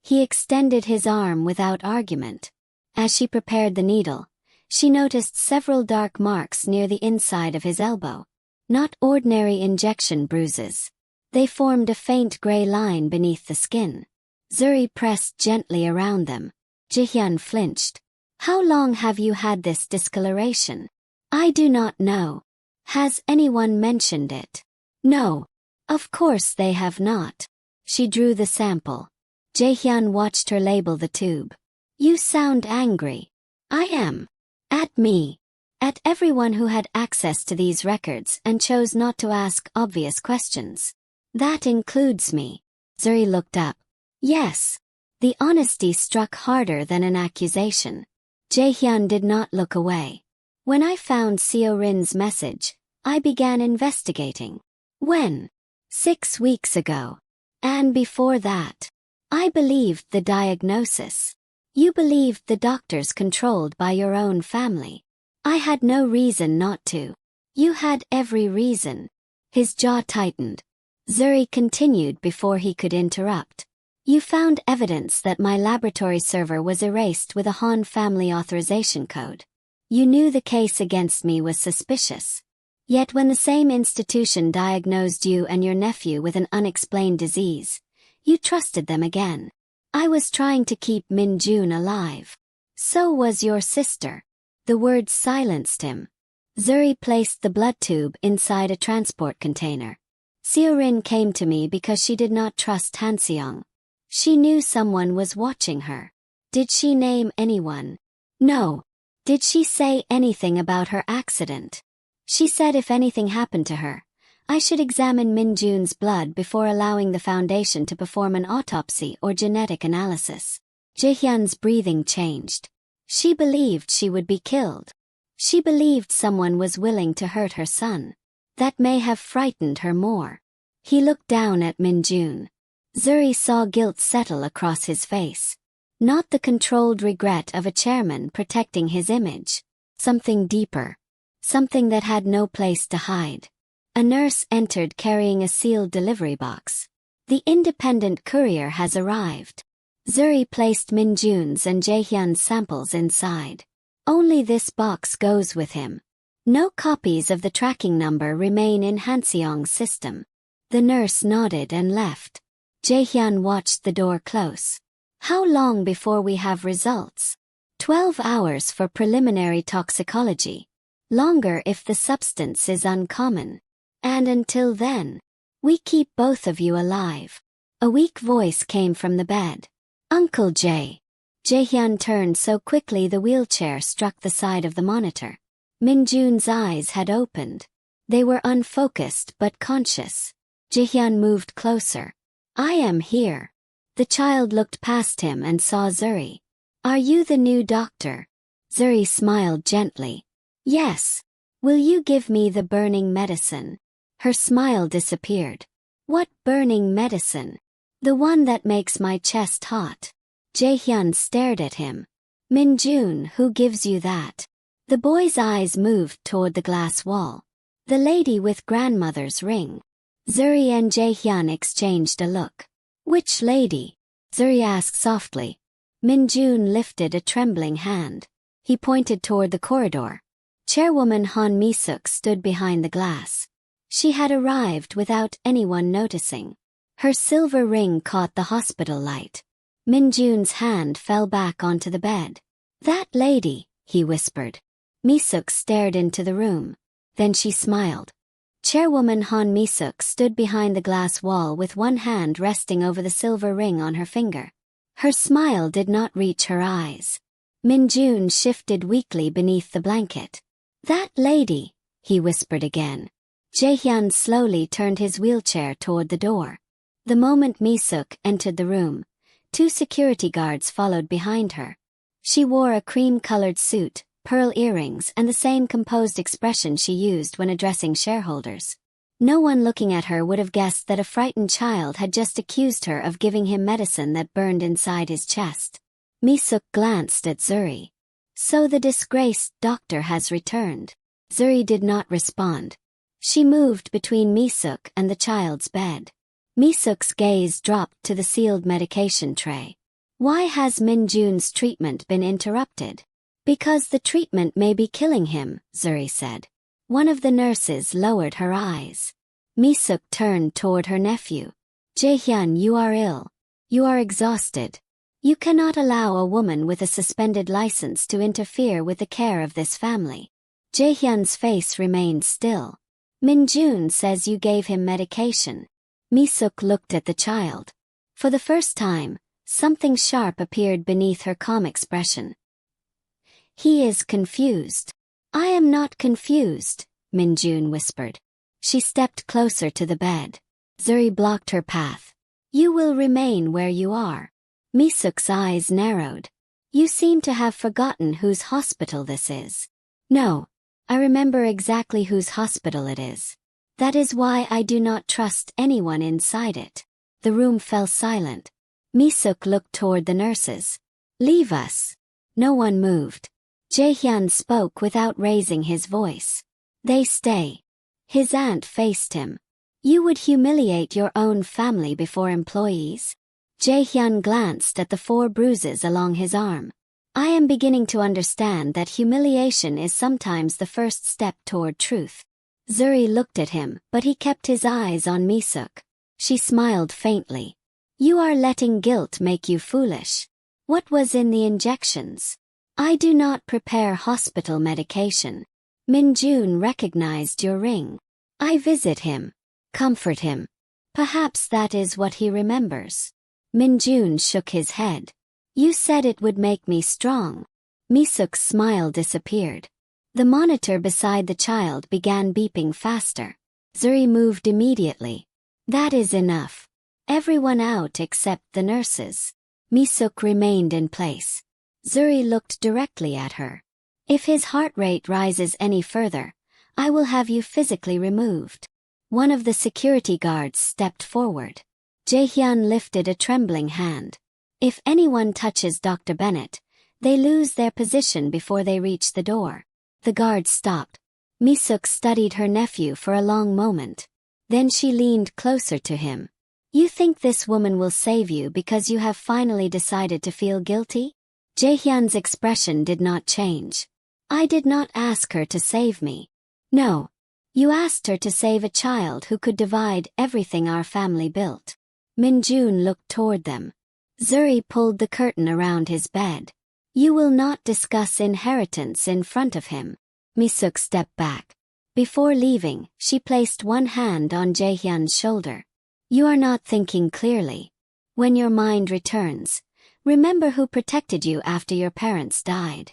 He extended his arm without argument. As she prepared the needle, she noticed several dark marks near the inside of his elbow. Not ordinary injection bruises. They formed a faint gray line beneath the skin. Zuri pressed gently around them. Jae-hyun flinched. How long have you had this discoloration? I do not know. Has anyone mentioned it? No. Of course they have not. She drew the sample. Jae-hyun watched her label the tube. You sound angry. I am. At me. At everyone who had access to these records and chose not to ask obvious questions. That includes me. Zuri looked up. Yes. The honesty struck harder than an accusation. Jae-hyun did not look away. When I found Seo-rin's message, I began investigating. When? 6 weeks ago. And before that, I believed the diagnosis. You believed the doctors controlled by your own family. I had no reason not to. You had every reason. His jaw tightened. Zuri continued before he could interrupt. You found evidence that my laboratory server was erased with a Han family authorization code. You knew the case against me was suspicious. Yet when the same institution diagnosed you and your nephew with an unexplained disease, you trusted them again. I was trying to keep Min-jun alive. So was your sister. The words silenced him. Zuri placed the blood tube inside a transport container. Seo-rin came to me because she did not trust Han Jae-hyun. She knew someone was watching her. Did she name anyone? No. Did she say anything about her accident? She said if anything happened to her, I should examine Min-jun's blood before allowing the foundation to perform an autopsy or genetic analysis. Jae-hyun's breathing changed. She believed she would be killed. She believed someone was willing to hurt her son. That may have frightened her more. He looked down at Min-jun. Zuri saw guilt settle across his face. Not the controlled regret of a chairman protecting his image. Something deeper. Something that had no place to hide. A nurse entered carrying a sealed delivery box. The independent courier has arrived. Zuri placed Min-jun's and Jae-hyun's samples inside. Only this box goes with him. No copies of the tracking number remain in Han Jae-hyun's system. The nurse nodded and left. Jae-hyun watched the door close. How long before we have results? 12 hours for preliminary toxicology. Longer if the substance is uncommon. And until then, we keep both of you alive. A weak voice came from the bed. Uncle Jae. Jae-hyun turned so quickly the wheelchair struck the side of the monitor. Min-jun's eyes had opened. They were unfocused but conscious. Jae-hyun moved closer. I am here. The child looked past him and saw Zuri. Are you the new doctor? Zuri smiled gently. Yes. Will you give me the burning medicine? Her smile disappeared. What burning medicine? The one that makes my chest hot. Jae-hyun stared at him. Min-jun, who gives you that? The boy's eyes moved toward the glass wall. The lady with grandmother's ring. Zuri and Jae-hyun exchanged a look. Which lady? Zuri asked softly. Min-jun lifted a trembling hand. He pointed toward the corridor. Chairwoman Han Mi-suk stood behind the glass. She had arrived without anyone noticing. Her silver ring caught the hospital light. Min-jun's hand fell back onto the bed. "That lady," he whispered. Mi-suk stared into the room. Then she smiled. Chairwoman Han Mi-suk stood behind the glass wall with one hand resting over the silver ring on her finger. Her smile did not reach her eyes. Min-jun shifted weakly beneath the blanket. "That lady," he whispered again. Jae-hyun slowly turned his wheelchair toward the door. The moment Mi-suk entered the room, 2 security guards followed behind her. She wore a cream-colored suit, pearl earrings and the same composed expression she used when addressing shareholders. No one looking at her would have guessed that a frightened child had just accused her of giving him medicine that burned inside his chest. Mi-suk glanced at Zuri. "So the disgraced doctor has returned." Zuri did not respond. She moved between Mi-suk and the child's bed. Mi-suk's gaze dropped to the sealed medication tray. "Why has Min-jun's treatment been interrupted?" "Because the treatment may be killing him," Zuri said. One of the nurses lowered her eyes. Mi-suk turned toward her nephew. "Jae-hyun, you are ill. You are exhausted. You cannot allow a woman with a suspended license to interfere with the care of this family." Jae-hyun's face remained still. "Min-jun says you gave him medication." Mi-suk looked at the child. For the first time, something sharp appeared beneath her calm expression. "He is confused." "I am not confused," Min-jun whispered. She stepped closer to the bed. Zuri blocked her path. "You will remain where you are." Mi-suk's eyes narrowed. "You seem to have forgotten whose hospital this is." "No, I remember exactly whose hospital it is. That is why I do not trust anyone inside it." The room fell silent. Mi-suk looked toward the nurses. "Leave us." No one moved. Jae-hyun spoke without raising his voice. "They stay." His aunt faced him. "You would humiliate your own family before employees?" Jae-hyun glanced at the 4 bruises along his arm. "I am beginning to understand that humiliation is sometimes the first step toward truth." Zuri looked at him, but he kept his eyes on Mi-suk. She smiled faintly. "You are letting guilt make you foolish." "What was in the injections?" "I do not prepare hospital medication." "Min-jun recognized your ring." "I visit him. Comfort him. Perhaps that is what he remembers." Min-jun shook his head. "You said it would make me strong." Mi-suk's smile disappeared. The monitor beside the child began beeping faster. Zuri moved immediately. "That is enough. Everyone out except the nurses." Mi-suk remained in place. Zuri looked directly at her. "If his heart rate rises any further, I will have you physically removed." One of the security guards stepped forward. Jae-hyun lifted a trembling hand. "If anyone touches Dr. Bennett, they lose their position before they reach the door." The guard stopped. Mi-suk studied her nephew for a long moment. Then she leaned closer to him. "You think this woman will save you because you have finally decided to feel guilty?" Jae-hyun's expression did not change. "I did not ask her to save me." "No. You asked her to save a child who could divide everything our family built." Min-jun looked toward them. Zuri pulled the curtain around his bed. "You will not discuss inheritance in front of him." Mi-suk stepped back. Before leaving, she placed one hand on Jae-hyun's shoulder. "You are not thinking clearly. When your mind returns, remember who protected you after your parents died."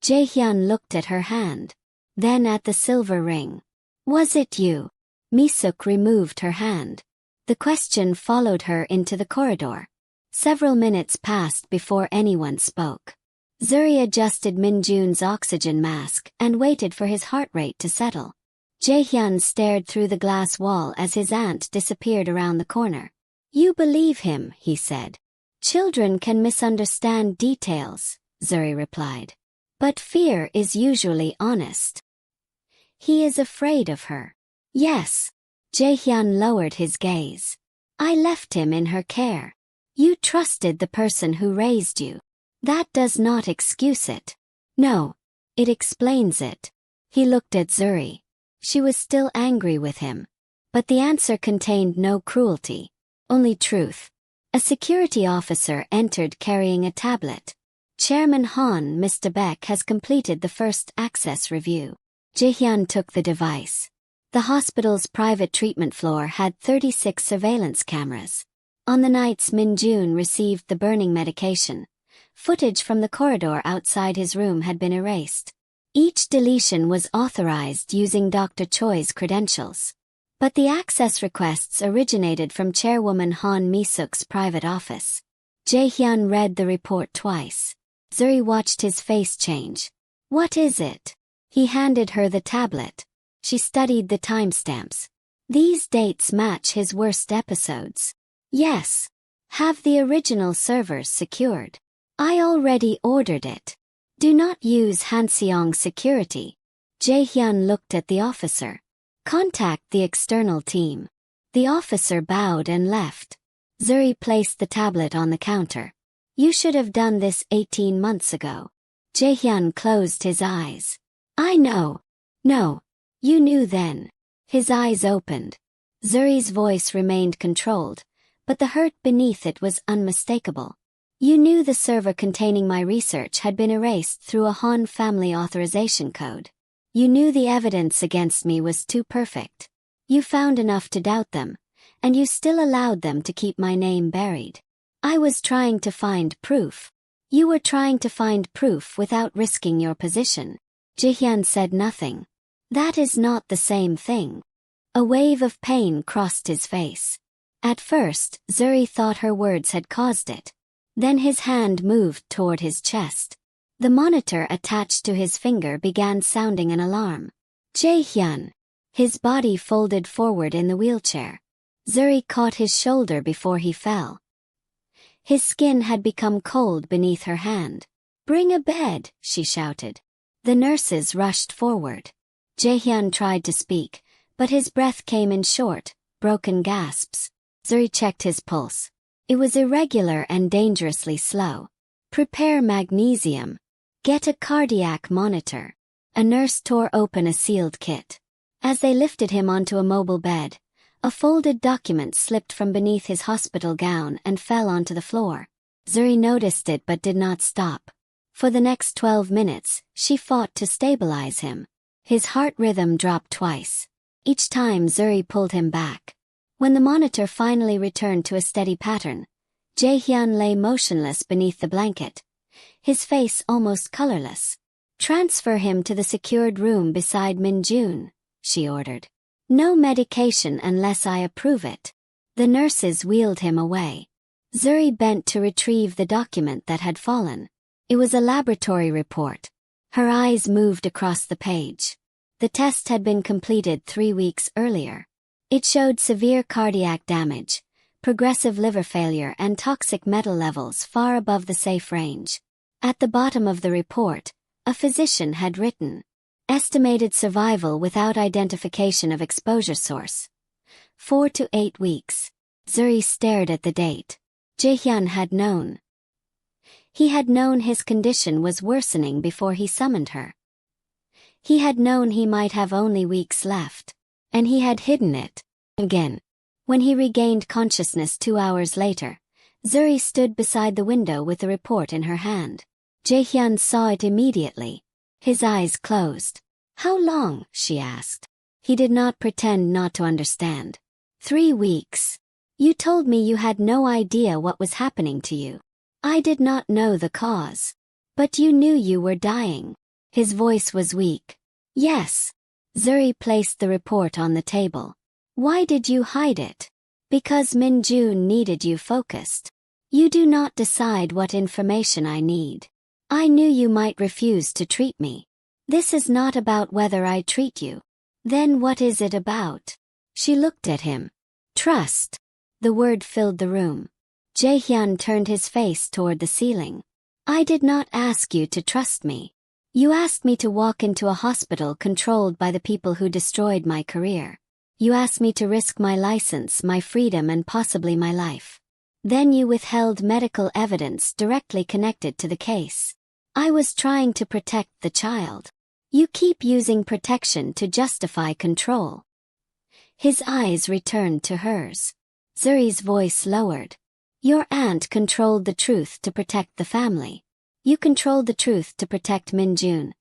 Jae-hyun looked at her hand. Then at the silver ring. "Was it you?" Mi-suk removed her hand. The question followed her into the corridor. Several minutes passed before anyone spoke. Zuri adjusted Min-jun's oxygen mask and waited for his heart rate to settle. Jae-hyun stared through the glass wall as his aunt disappeared around the corner. "You believe him," he said. "Children can misunderstand details," Zuri replied. "But fear is usually honest." "He is afraid of her." "Yes." Jae-hyun lowered his gaze. "I left him in her care. You trusted the person who raised you. That does not excuse it." "No. It explains it." He looked at Zuri. She was still angry with him. But the answer contained no cruelty, only truth. A security officer entered carrying a tablet. Chairman Han, Mr. Beck has completed the first access review. Jae-hyun took the device. The hospital's private treatment floor had 36 surveillance cameras. On the nights Min-jun received the burning medication, footage from the corridor outside his room had been erased. Each deletion was authorized using Dr. Choi's credentials. But the access requests originated from Chairwoman Han Mi-suk's private office. Jae-hyun read the report twice. Zuri watched his face change. "What is it?" He handed her the tablet. She studied the timestamps. "These dates match his worst episodes." "Yes. Have the original servers secured." "I already ordered it." "Do not use Hanseong security." Jae-hyun looked at the officer. "Contact the external team." The officer bowed and left. Zuri placed the tablet on the counter. "You should have done this 18 months ago." Jae-hyun closed his eyes. "I know." "No. You knew then." His eyes opened. Zuri's voice remained controlled, but the hurt beneath it was unmistakable. "You knew the server containing my research had been erased through a Han family authorization code. You knew the evidence against me was too perfect. You found enough to doubt them, and you still allowed them to keep my name buried. I was trying to find proof. You were trying to find proof without risking your position." Jae-hyun said nothing. "That is not the same thing." A wave of pain crossed his face. At first, Zuri thought her words had caused it. Then his hand moved toward his chest. The monitor attached to his finger began sounding an alarm. Jae-hyun. His body folded forward in the wheelchair. Zuri caught his shoulder before he fell. His skin had become cold beneath her hand. "Bring a bed," she shouted. The nurses rushed forward. Jae-hyun tried to speak, but his breath came in short, broken gasps. Zuri checked his pulse. It was irregular and dangerously slow. "Prepare magnesium. Get a cardiac monitor." A nurse tore open a sealed kit. As they lifted him onto a mobile bed, a folded document slipped from beneath his hospital gown and fell onto the floor. Zuri noticed it but did not stop. For the next 12 minutes, she fought to stabilize him. His heart rhythm dropped twice. Each time Zuri pulled him back. When the monitor finally returned to a steady pattern, Jae-hyun lay motionless beneath the blanket, his face almost colorless. "Transfer him to the secured room beside Min-jun," she ordered. "No medication unless I approve it." The nurses wheeled him away. Zuri bent to retrieve the document that had fallen. It was a laboratory report. Her eyes moved across the page. The test had been completed 3 weeks earlier. It showed severe cardiac damage, progressive liver failure and toxic metal levels far above the safe range. At the bottom of the report, a physician had written, "Estimated survival without identification of exposure source. 4 to 8 weeks. Zuri stared at the date. Jae-hyun had known. He had known his condition was worsening before he summoned her. He had known he might have only weeks left. And he had hidden it. Again. When he regained consciousness 2 hours later, Zuri stood beside the window with the report in her hand. Jae-hyun saw it immediately. His eyes closed. "How long?" she asked. He did not pretend not to understand. 3 weeks. "You told me you had no idea what was happening to you. I did not know the cause. But you knew you were dying." His voice was weak. "Yes." Zuri placed the report on the table. "Why did you hide it?" "Because Min-jun needed you focused. You do not decide what information I need. I knew you might refuse to treat me. This is not about whether I treat you. Then what is it about?" She looked at him. "Trust." The word filled the room. Jae-hyun turned his face toward the ceiling. "I did not ask you to trust me. You asked me to walk into a hospital controlled by the people who destroyed my career. You asked me to risk my license, my freedom and possibly my life. Then you withheld medical evidence directly connected to the case. I was trying to protect the child. You keep using protection to justify control." His eyes returned to hers. Zuri's voice lowered. Your aunt controlled the truth to protect the family. You controlled the truth to protect Min-jun.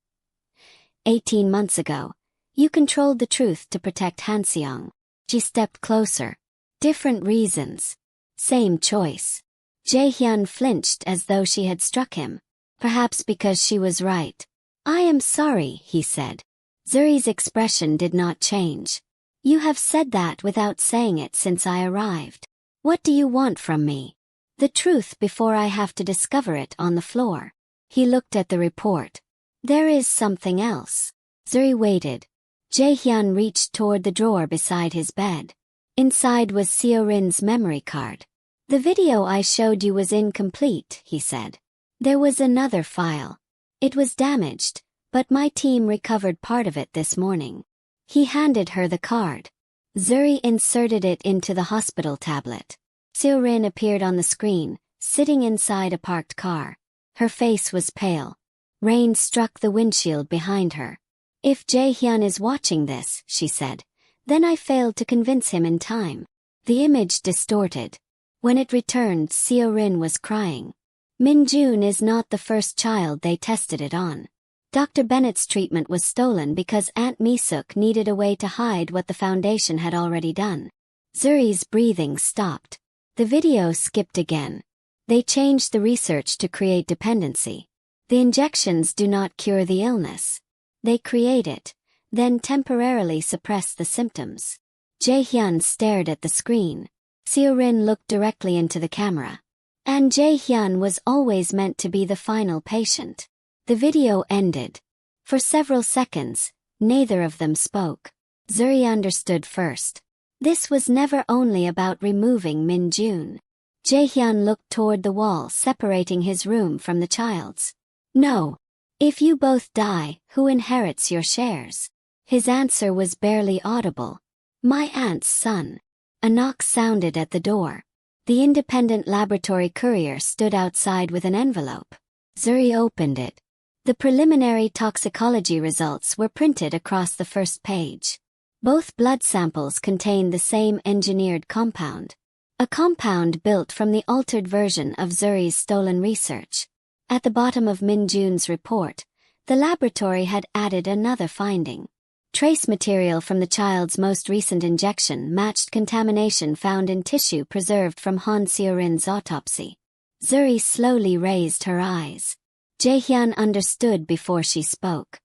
18 months ago, you controlled the truth to protect Han Jae-hyun. She stepped closer. Different reasons. Same choice. Jae-hyun flinched as though she had struck him. Perhaps because she was right. I am sorry, he said. Zuri's expression did not change. You have said that without saying it since I arrived. What do you want from me? The truth before I have to discover it on the floor. He looked at the report. There is something else. Zuri waited. Jae-hyun reached toward the drawer beside his bed. Inside was Seo-rin's memory card. The video I showed you was incomplete, he said. There was another file. It was damaged, but my team recovered part of it this morning. He handed her the card. Zuri inserted it into the hospital tablet. Seo-rin appeared on the screen, sitting inside a parked car. Her face was pale. Rain struck the windshield behind her. If Jae-hyun is watching this, she said, then I failed to convince him in time. The image distorted. When it returned, Seo-rin was crying. Min-jun is not the first child they tested it on. Dr. Bennett's treatment was stolen because Aunt Mi-suk needed a way to hide what the foundation had already done. Zuri's breathing stopped. The video skipped again. They changed the research to create dependency. The injections do not cure the illness. They create it, then temporarily suppress the symptoms. Jae-hyun stared at the screen. Seo-rin looked directly into the camera. And Jae-hyun was always meant to be the final patient. The video ended. For several seconds, neither of them spoke. Zuri understood first. This was never only about removing Min-jun. Jae-hyun looked toward the wall separating his room from the child's. No. If you both die, who inherits your shares? His answer was barely audible. My aunt's son. A knock sounded at the door. The independent laboratory courier stood outside with an envelope. Zuri opened it. The preliminary toxicology results were printed across the first page. Both blood samples contained the same engineered compound. A compound built from the altered version of Zuri's stolen research. At the bottom of Min-jun's report, the laboratory had added another finding. Trace material from the child's most recent injection matched contamination found in tissue preserved from Han Seo-rin's autopsy. Zuri slowly raised her eyes. Jae-hyun understood before she spoke.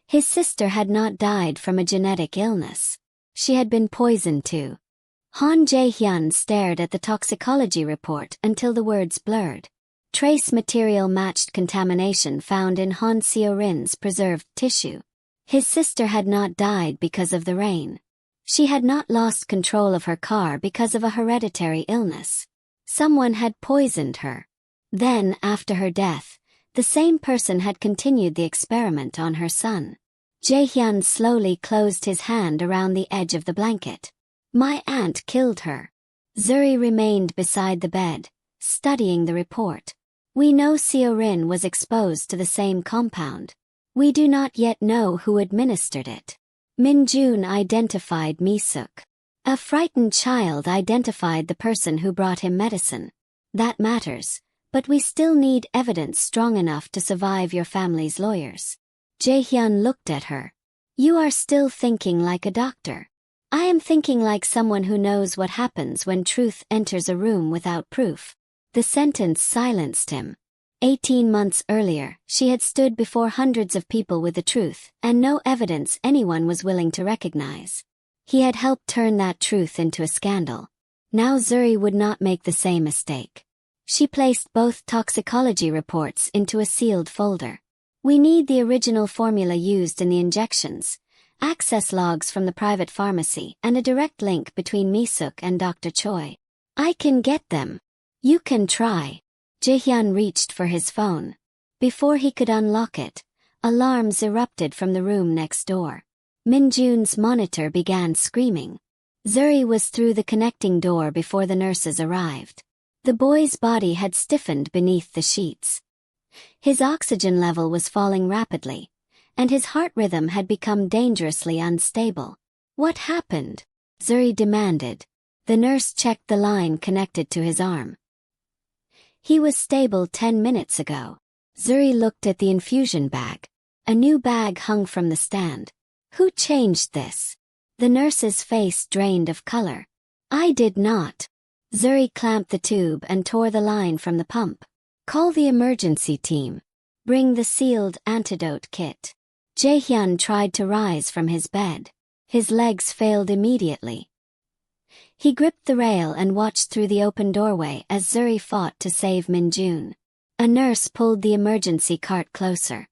His sister had not died from a genetic illness. She had been poisoned too. Han Jae-hyun stared at the toxicology report until the words blurred. Trace material matched contamination found in Han Seo-rin's preserved tissue. His sister had not died because of the rain. She had not lost control of her car because of a hereditary illness. Someone had poisoned her. Then, after her death, the same person had continued the experiment on her son. Jae-hyun slowly closed his hand around the edge of the blanket. My aunt killed her. Zuri remained beside the bed, studying the report. We know Seo-rin was exposed to the same compound. We do not yet know who administered it. Min-jun identified Mi-suk. A frightened child identified the person who brought him medicine. That matters, but we still need evidence strong enough to survive your family's lawyers. Jae-hyun looked at her. You are still thinking like a doctor. I am thinking like someone who knows what happens when truth enters a room without proof. The sentence silenced him. 18 months earlier, she had stood before hundreds of people with the truth, and no evidence anyone was willing to recognize. He had helped turn that truth into a scandal. Now Zuri would not make the same mistake. She placed both toxicology reports into a sealed folder. We need the original formula used in the injections, access logs from the private pharmacy, and a direct link between Mi-suk and Dr. Choi. I can get them. You can try. Jae-hyun reached for his phone. Before he could unlock it, alarms erupted from the room next door. Min-jun's monitor began screaming. Zuri was through the connecting door before the nurses arrived. The boy's body had stiffened beneath the sheets. His oxygen level was falling rapidly, and his heart rhythm had become dangerously unstable. What happened? Zuri demanded. The nurse checked the line connected to his arm. He was stable 10 minutes ago. Zuri looked at the infusion bag. A new bag hung from the stand. Who changed this? The nurse's face drained of color. I did not. Zuri clamped the tube and tore the line from the pump. Call the emergency team. Bring the sealed antidote kit. Jae-hyun tried to rise from his bed. His legs failed immediately. He gripped the rail and watched through the open doorway as Zuri fought to save Min-jun. A nurse pulled the emergency cart closer.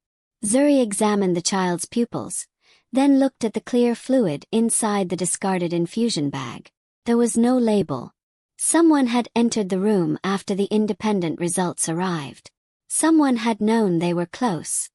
Zuri examined the child's pupils, then looked at the clear fluid inside the discarded infusion bag. There was no label. Someone had entered the room after the independent results arrived. Someone had known they were close.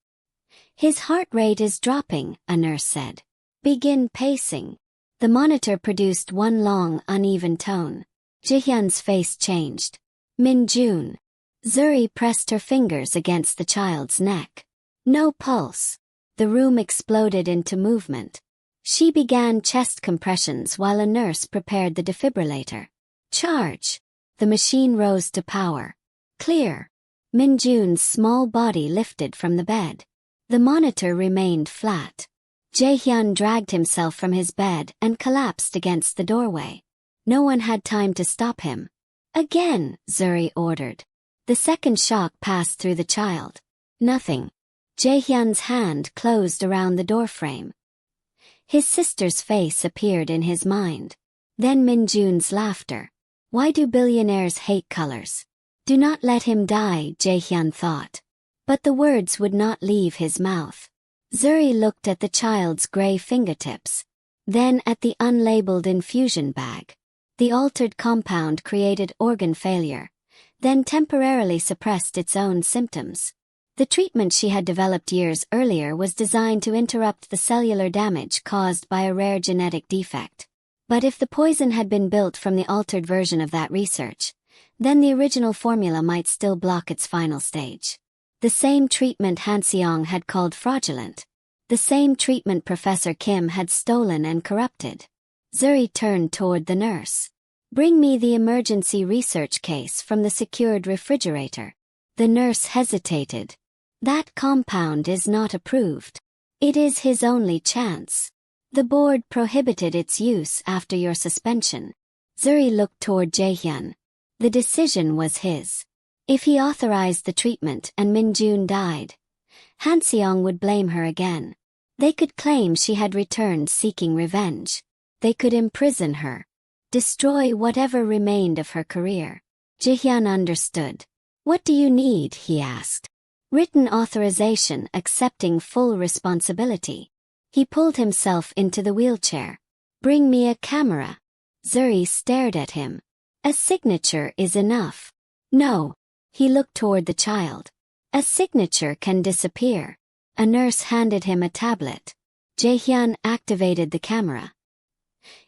His heart rate is dropping, a nurse said. Begin pacing. The monitor produced one long, uneven tone. Jae-hyun's face changed. Min-jun. Zuri pressed her fingers against the child's neck. No pulse. The room exploded into movement. She began chest compressions while a nurse prepared the defibrillator. Charge. The machine rose to power. Clear. Min-jun's small body lifted from the bed. The monitor remained flat. Jae-hyun dragged himself from his bed and collapsed against the doorway. No one had time to stop him. Again, Zuri ordered. The second shock passed through the child. Nothing. Jae-hyun's hand closed around the doorframe. His sister's face appeared in his mind. Then Min-jun's laughter. Why do billionaires hate colors? Do not let him die, Jae-hyun thought. But the words would not leave his mouth. Zuri looked at the child's gray fingertips, then at the unlabeled infusion bag. The altered compound created organ failure, then temporarily suppressed its own symptoms. The treatment she had developed years earlier was designed to interrupt the cellular damage caused by a rare genetic defect. But if the poison had been built from the altered version of that research, then the original formula might still block its final stage. The same treatment Han Jae-hyun had called fraudulent. The same treatment Professor Kim had stolen and corrupted. Zuri turned toward the nurse. Bring me the emergency research case from the secured refrigerator. The nurse hesitated. That compound is not approved. It is his only chance. The board prohibited its use after your suspension. Zuri looked toward Jae-hyun. The decision was his. If he authorized the treatment and Min-jun died, Han Jae-hyun would blame her again. They could claim she had returned seeking revenge. They could imprison her. Destroy whatever remained of her career. Jae-hyun understood. What do you need? He asked. Written authorization accepting full responsibility. He pulled himself into the wheelchair. Bring me a camera. Zuri stared at him. A signature is enough. No. He looked toward the child. A signature can disappear. A nurse handed him a tablet. Jae-hyun activated the camera.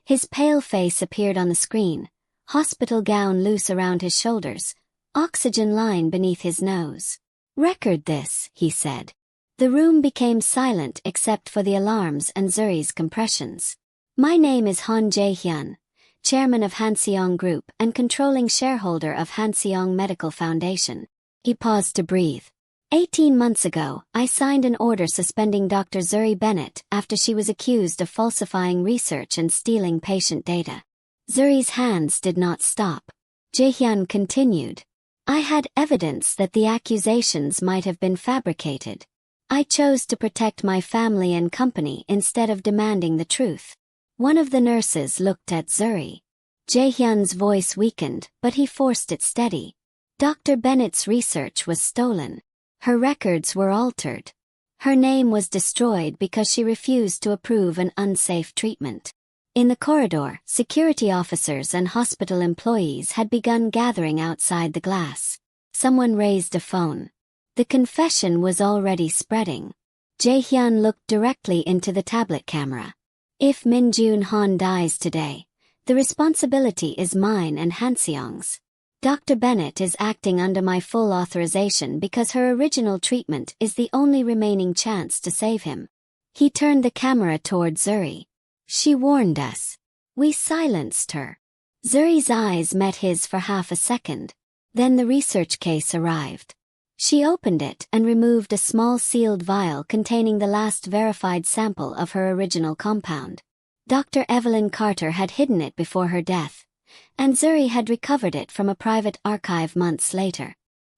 His pale face appeared on the screen, hospital gown loose around his shoulders, oxygen line beneath his nose. Record this, he said. The room became silent except for the alarms and Zuri's compressions. My name is Han Jae-hyun, chairman of Han Jae-hyun Group and controlling shareholder of Han Jae-hyun Medical Foundation. He paused to breathe. 18 months ago, I signed an order suspending Dr. Zuri Bennett after she was accused of falsifying research and stealing patient data. Zuri's hands did not stop. Jae-hyun continued. I had evidence that the accusations might have been fabricated. I chose to protect my family and company instead of demanding the truth. One of the nurses looked at Zuri. Jae-hyun's voice weakened, but he forced it steady. Dr. Bennett's research was stolen. Her records were altered. Her name was destroyed because she refused to approve an unsafe treatment. In the corridor, security officers and hospital employees had begun gathering outside the glass. Someone raised a phone. The confession was already spreading. Jae-hyun looked directly into the tablet camera. If Min-jun Han dies today, the responsibility is mine and Han Jae-hyun's. Dr. Bennett is acting under my full authorization because her original treatment is the only remaining chance to save him. He turned the camera toward Zuri. She warned us. We silenced her. Zuri's eyes met his for half a second. Then the research case arrived. She opened it and removed a small sealed vial containing the last verified sample of her original compound. Dr. Evelyn Carter had hidden it before her death, and Zuri had recovered it from a private archive months later.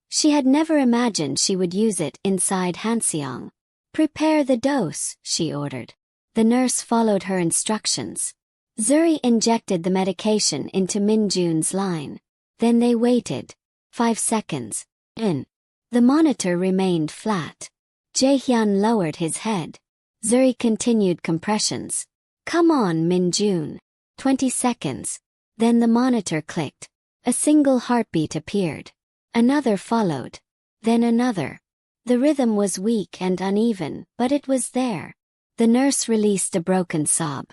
She had never imagined she would use it inside Hanseong. "Prepare the dose," she ordered. The nurse followed her instructions. Zuri injected the medication into Min-jun's line. Then they waited. 5 seconds. In. The monitor remained flat. Jae-hyun lowered his head. Zuri continued compressions. "Come on, Min-jun." 20 seconds. Then the monitor clicked. A single heartbeat appeared. Another followed. Then another. The rhythm was weak and uneven, but it was there. The nurse released a broken sob.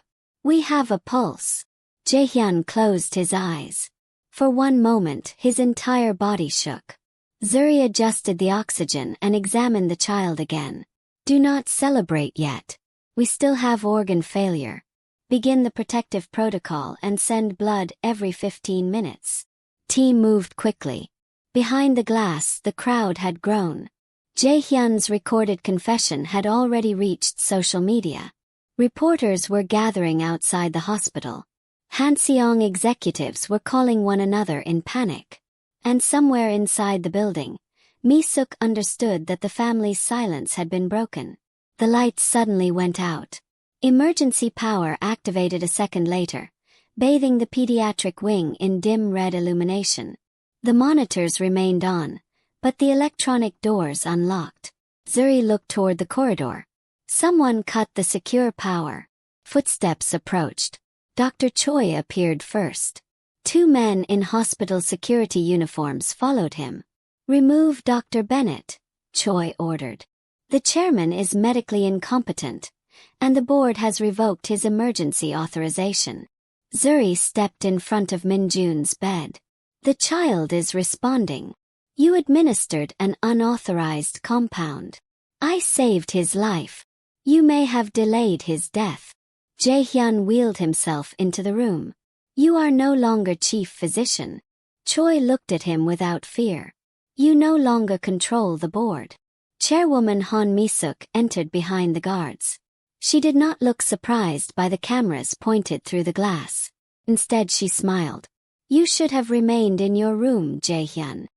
"We have a pulse." Jae-hyun closed his eyes. For one moment, his entire body shook. Zuri adjusted the oxygen and examined the child again. "Do not celebrate yet. We still have organ failure. Begin the protective protocol and send blood every 15 minutes. Team moved quickly. Behind the glass, the crowd had grown. Jae-hyun's recorded confession had already reached social media. Reporters were gathering outside the hospital. Hanseong executives were calling one another in panic. And somewhere inside the building, Mi-suk understood that the family's silence had been broken. The lights suddenly went out. Emergency power activated a second later, bathing the pediatric wing in dim red illumination. The monitors remained on, but the electronic doors unlocked. Zuri looked toward the corridor. Someone cut the secure power. Footsteps approached. Dr. Choi appeared first. 2 men in hospital security uniforms followed him. "Remove Dr. Bennett," Choi ordered. "The chairman is medically incompetent, and the board has revoked his emergency authorization." Zuri stepped in front of Min-jun's bed. "The child is responding. You administered an unauthorized compound. I saved his life. You may have delayed his death." Jae-hyun wheeled himself into the room. "You are no longer chief physician." Choi looked at him without fear. "You no longer control the board." Chairwoman Han Mi-suk entered behind the guards. She did not look surprised by the cameras pointed through the glass. Instead she smiled. "You should have remained in your room, Jae-hyun."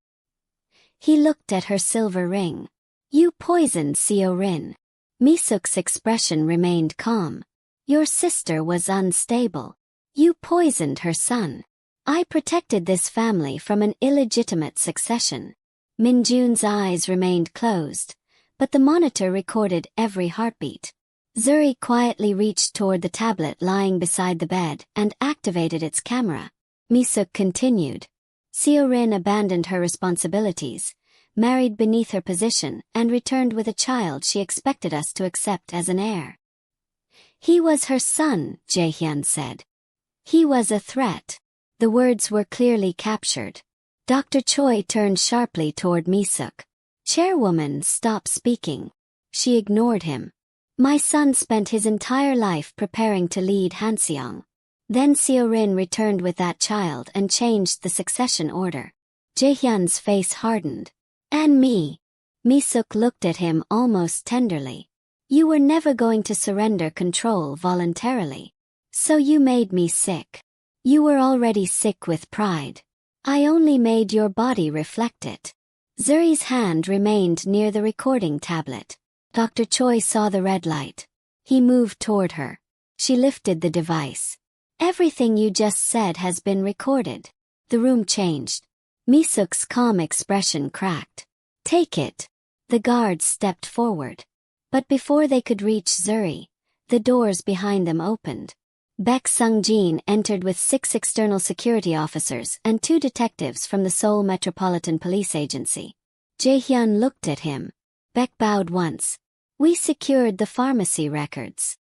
He looked at her silver ring. "You poisoned Seo-rin." Mi-suk's expression remained calm. "Your sister was unstable. You poisoned her son. I protected this family from an illegitimate succession." Min-jun's eyes remained closed, but the monitor recorded every heartbeat. Zuri quietly reached toward the tablet lying beside the bed and activated its camera. Mi-suk continued. "Seo-rin abandoned her responsibilities, married beneath her position, and returned with a child she expected us to accept as an heir." "He was her son," Jae-hyun said. "He was a threat." The words were clearly captured. Dr. Choi turned sharply toward Mi-suk. "Chairwoman, stop speaking." She ignored him. "My son spent his entire life preparing to lead Hanseong. Then Seo-rin returned with that child and changed the succession order." Jae-hyun's face hardened. "And me?" Mi-suk looked at him almost tenderly. "You were never going to surrender control voluntarily. So you made me sick. You were already sick with pride. I only made your body reflect it." Zuri's hand remained near the recording tablet. Dr. Choi saw the red light. He moved toward her. She lifted the device. "Everything you just said has been recorded." The room changed. Mi-suk's calm expression cracked. "Take it." The guards stepped forward. But before they could reach Zuri, the doors behind them opened. Baek Sung-jin entered with 6 external security officers and 2 detectives from the Seoul Metropolitan Police Agency. Jae-hyun looked at him. Baek bowed once. "We secured the pharmacy records."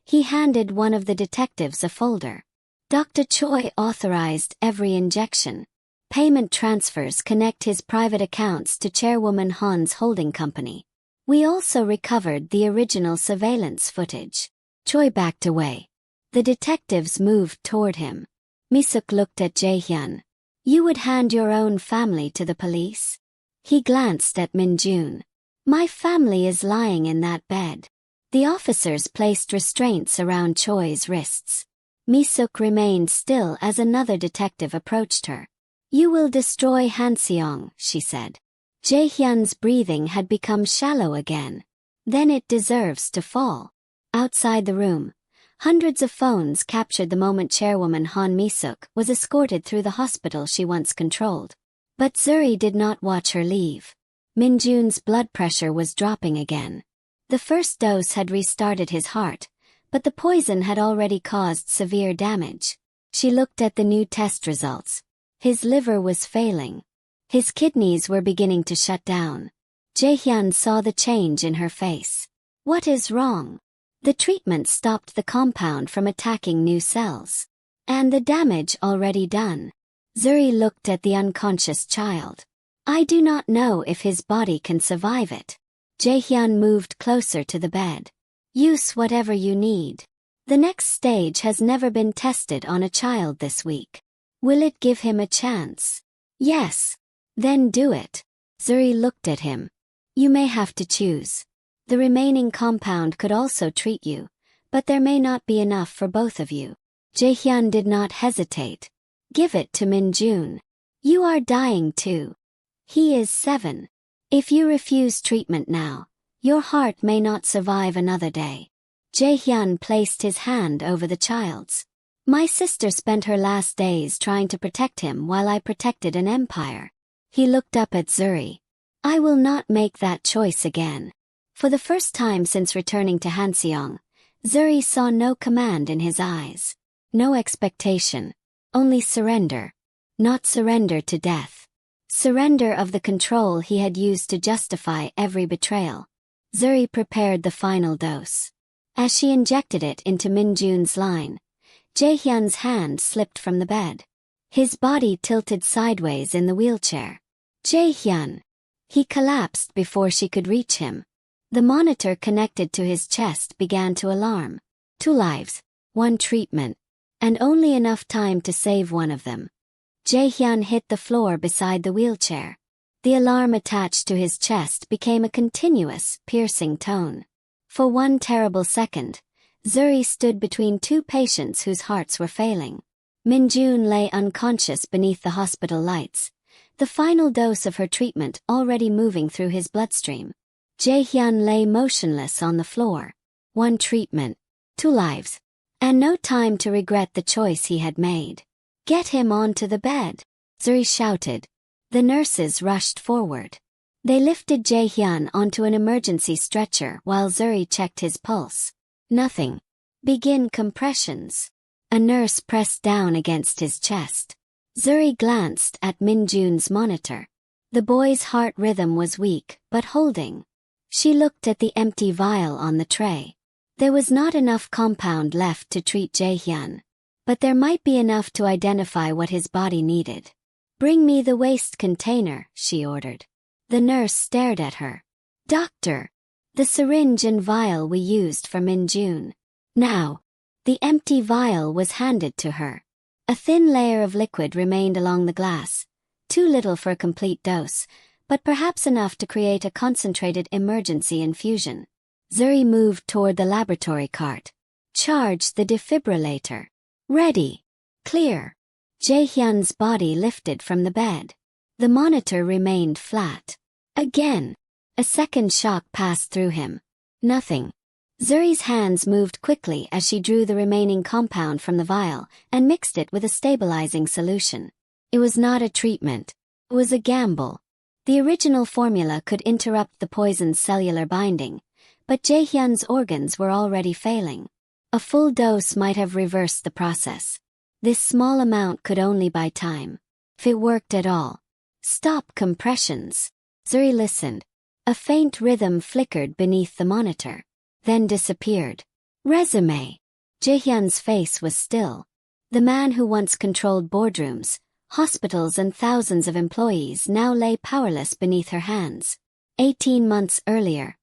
He handed one of the detectives a folder. Dr. Choi authorized every injection. Payment transfers connect his private accounts to Chairwoman Han's holding company. We also recovered the original surveillance footage. Choi backed away. The detectives moved toward him. Mi-suk looked at Jae-hyun. You would hand your own family to the police? He glanced at Min-jun. My family is lying in that bed. The officers placed restraints around Choi's wrists. Mi-suk remained still as another detective approached her. You will destroy Han-seong, she said. Jae-hyun's breathing had become shallow again. Then it deserves to fall. Outside the room, hundreds of phones captured the moment chairwoman Han Mi-suk was escorted through the hospital she once controlled. But Zuri did not watch her leave. Min-jun's blood pressure was dropping again. The first dose had restarted his heart, but the poison had already caused severe damage. She looked at the new test results. His liver was failing. His kidneys were beginning to shut down. Jae-hyun saw the change in her face. What is wrong? The treatment stopped the compound from attacking new cells. And the damage already done. Zuri looked at the unconscious child. I do not know if his body can survive it. Jae-hyun moved closer to the bed. Use whatever you need. The next stage has never been tested on a child this week. Will it give him a chance? Yes. Then do it. Zuri looked at him. You may have to choose. The remaining compound could also treat you, but there may not be enough for both of you. Jae-hyun did not hesitate. Give it to Min-jun. You are dying too. He is 7. If you refuse treatment now, your heart may not survive another day. Jae-hyun placed his hand over the child's. My sister spent her last days trying to protect him while I protected an empire. He looked up at Zuri. I will not make that choice again. For the first time since returning to Hanseong, Zuri saw no command in his eyes. No expectation. Only surrender. Not surrender to death. Surrender of the control he had used to justify every betrayal. Zuri prepared the final dose. As she injected it into Min-jun's line, Jae-hyun's hand slipped from the bed. His body tilted sideways in the wheelchair. Jae-hyun. He collapsed before she could reach him. The monitor connected to his chest began to alarm. 2 lives, 1 treatment, and only enough time to save one of them. Jae-hyun hit the floor beside the wheelchair. The alarm attached to his chest became a continuous, piercing tone. For one terrible second, Zuri stood between 2 patients whose hearts were failing. Min-jun lay unconscious beneath the hospital lights, the final dose of her treatment already moving through his bloodstream. Jae-hyun lay motionless on the floor. 1 treatment, 2 lives, and no time to regret the choice he had made. Get him onto the bed, Zuri shouted. The nurses rushed forward. They lifted Jae-hyun onto an emergency stretcher while Zuri checked his pulse. Nothing. Begin compressions. A nurse pressed down against his chest. Zuri glanced at Min-jun's monitor. The boy's heart rhythm was weak, but holding. She looked at the empty vial on the tray. There was not enough compound left to treat Jae-hyun, but there might be enough to identify what his body needed. Bring me the waste container, she ordered. The nurse stared at her. Doctor. The syringe and vial we used for Min-jun. Now. The empty vial was handed to her. A thin layer of liquid remained along the glass, too little for a complete dose, but perhaps enough to create a concentrated emergency infusion. Zuri moved toward the laboratory cart. Charge the defibrillator. Ready. Clear. Jae-hyun's body lifted from the bed. The monitor remained flat. Again. A second shock passed through him. Nothing. Zuri's hands moved quickly as she drew the remaining compound from the vial and mixed it with a stabilizing solution. It was not a treatment. It was a gamble. The original formula could interrupt the poison's cellular binding, but Jae-hyun's organs were already failing. A full dose might have reversed the process. This small amount could only buy time. If it worked at all. Stop compressions. Zuri listened. A faint rhythm flickered beneath the monitor, then disappeared. Resume. Jae-hyun's face was still. The man who once controlled boardrooms, hospitals and thousands of employees now lay powerless beneath her hands. 18 months earlier,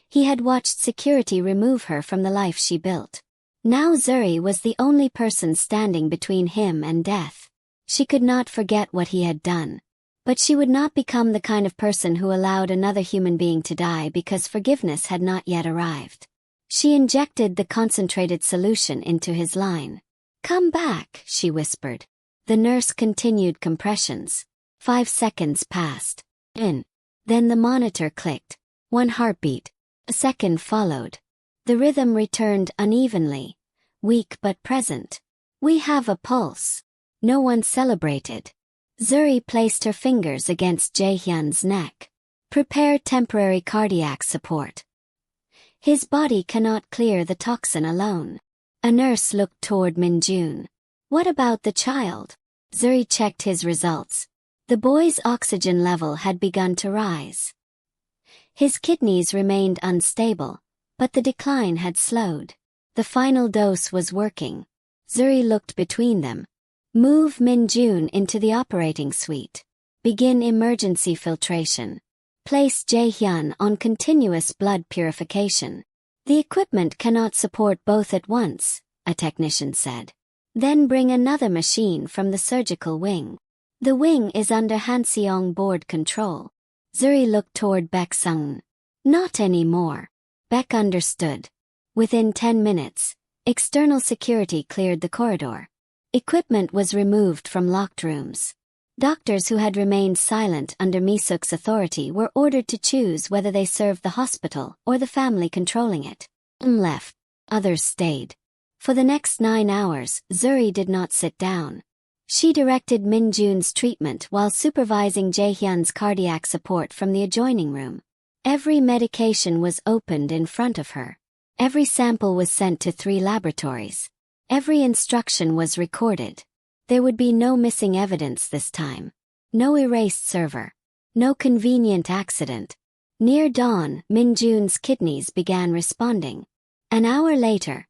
he had watched security remove her from the life she built. Now Zuri was the only person standing between him and death. She could not forget what he had done. But she would not become the kind of person who allowed another human being to die because forgiveness had not yet arrived. She injected the concentrated solution into his line. "Come back," she whispered. The nurse continued compressions. 5 seconds passed. Then the monitor clicked. 1 heartbeat. A second followed. The rhythm returned unevenly, weak but present. "We have a pulse." No one celebrated. Zuri placed her fingers against Jae-hyun's neck. "Prepare temporary cardiac support. His body cannot clear the toxin alone." A nurse looked toward Min-jun. "What about the child?" Zuri checked his results. The boy's oxygen level had begun to rise. His kidneys remained unstable, but the decline had slowed. The final dose was working. Zuri looked between them. "Move Min-jun into the operating suite. Begin emergency filtration. Place Jae-hyun on continuous blood purification." "The equipment cannot support both at once," a technician said. "Then bring another machine from the surgical wing. The wing is under Han Jae-hyun board control." Zuri looked toward Baek Sung. "Not anymore." Baek understood. Within 10 minutes, external security cleared the corridor. Equipment was removed from locked rooms. Doctors who had remained silent under Mi-suk's authority were ordered to choose whether they served the hospital or the family controlling it. Some left. Others stayed. For the next 9 hours, Zuri did not sit down. She directed Min-jun's treatment while supervising Jae-hyun's cardiac support from the adjoining room. Every medication was opened in front of her. Every sample was sent to 3 laboratories. Every instruction was recorded. There would be no missing evidence this time. No erased server. No convenient accident. Near dawn, Min-jun's kidneys began responding. An hour later,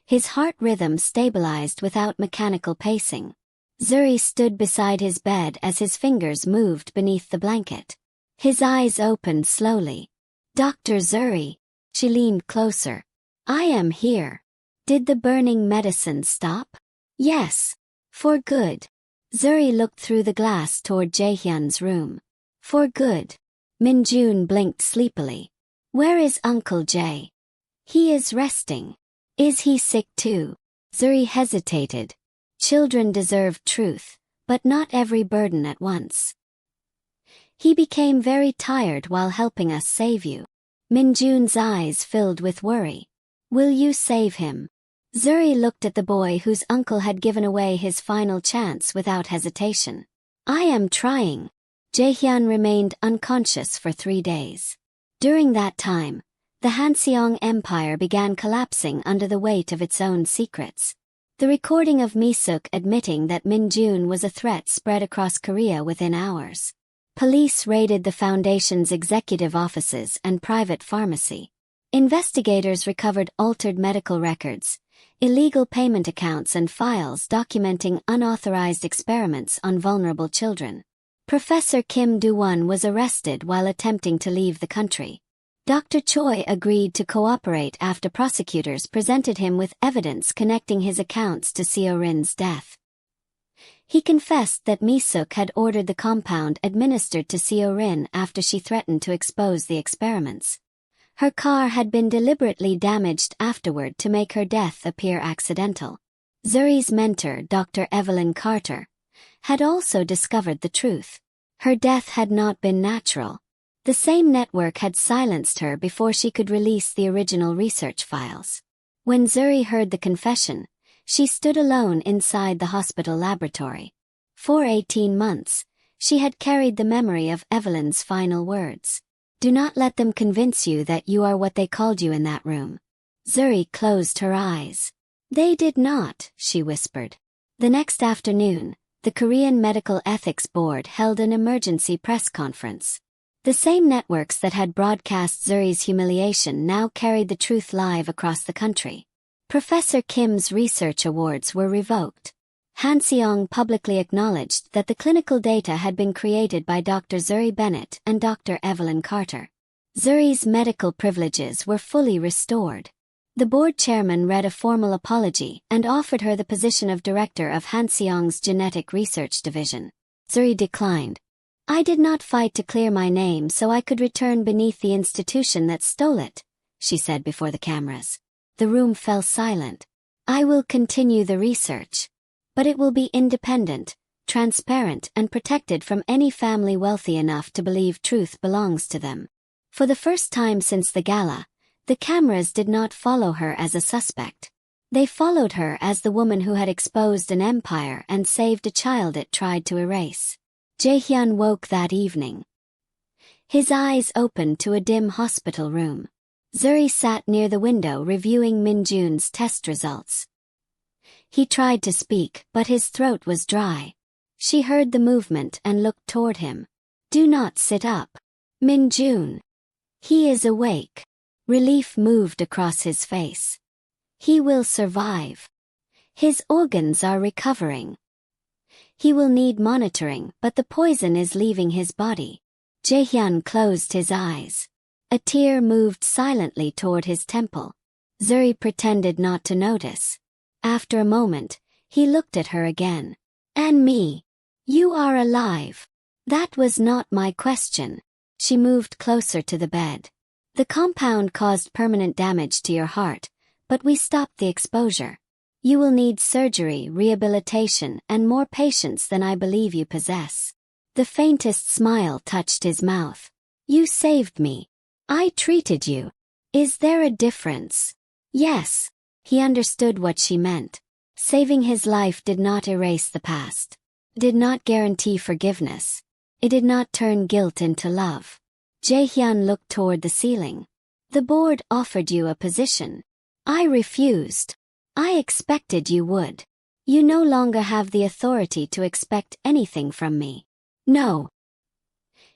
his heart rhythm stabilized without mechanical pacing. Zuri stood beside his bed as his fingers moved beneath the blanket. His eyes opened slowly. "Dr. Zuri." She leaned closer. "I am here." "Did the burning medicine stop?" "Yes. For good." Zuri looked through the glass toward Jae-hyun's room. "For good." Min-jun blinked sleepily. "Where is Uncle Jae?" "He is resting." "Is he sick too?" Zuri hesitated. Children deserve truth, but not every burden at once. "He became very tired while helping us save you." Min-jun's eyes filled with worry. "Will you save him?" Zuri looked at the boy whose uncle had given away his final chance without hesitation. "I am trying." Jae-hyun remained unconscious for 3 days. During that time, the Han Jae-hyun empire began collapsing under the weight of its own secrets. The recording of Mi-suk admitting that Min-jun was a threat spread across Korea within hours. Police raided the foundation's executive offices and private pharmacy. Investigators recovered altered medical records, illegal payment accounts and files documenting unauthorized experiments on vulnerable children. Professor Kim Do-won was arrested while attempting to leave the country. Dr. Choi agreed to cooperate after prosecutors presented him with evidence connecting his accounts to Seo-rin's death. He confessed that Mi-suk had ordered the compound administered to Seo-rin after she threatened to expose the experiments. Her car had been deliberately damaged afterward to make her death appear accidental. Zuri's mentor, Dr. Evelyn Carter, had also discovered the truth. Her death had not been natural. The same network had silenced her before she could release the original research files. When Zuri heard the confession, she stood alone inside the hospital laboratory. For 18 months, she had carried the memory of Evelyn's final words. "Do not let them convince you that you are what they called you in that room." Zuri closed her eyes. "They did not," she whispered. The next afternoon, the Korean Medical Ethics Board held an emergency press conference. The same networks that had broadcast Zuri's humiliation now carried the truth live across the country. Professor Kim's research awards were revoked. Han Jae-hyun publicly acknowledged that the clinical data had been created by Dr. Zuri Bennett and Dr. Evelyn Carter. Zuri's medical privileges were fully restored. The board chairman read a formal apology and offered her the position of director of Han Jae-hyun's genetic research division. Zuri declined. "I did not fight to clear my name so I could return beneath the institution that stole it," she said before the cameras. The room fell silent. "I will continue the research. But it will be independent, transparent and protected from any family wealthy enough to believe truth belongs to them." For the first time since the gala, the cameras did not follow her as a suspect. They followed her as the woman who had exposed an empire and saved a child it tried to erase. Jae-hyun woke that evening. His eyes opened to a dim hospital room. Zuri sat near the window reviewing Min-jun's test results. He tried to speak, but his throat was dry. She heard the movement and looked toward him. "Do not sit up. Min-jun. He is awake." Relief moved across his face. "He will survive. His organs are recovering. He will need monitoring, but the poison is leaving his body." Jae-hyun closed his eyes. A tear moved silently toward his temple. Zuri pretended not to notice. After a moment, he looked at her again. "And me. You are alive." "That was not my question." She moved closer to the bed. "The compound caused permanent damage to your heart, but we stopped the exposure. You will need surgery, rehabilitation, and more patience than I believe you possess." The faintest smile touched his mouth. "You saved me. I treated you. Is there a difference?" Yes. He understood what she meant. Saving his life did not erase the past. Did not guarantee forgiveness. It did not turn guilt into love. Jae-hyun looked toward the ceiling. "The board offered you a position. I refused. I expected you would. You no longer have the authority to expect anything from me." "No."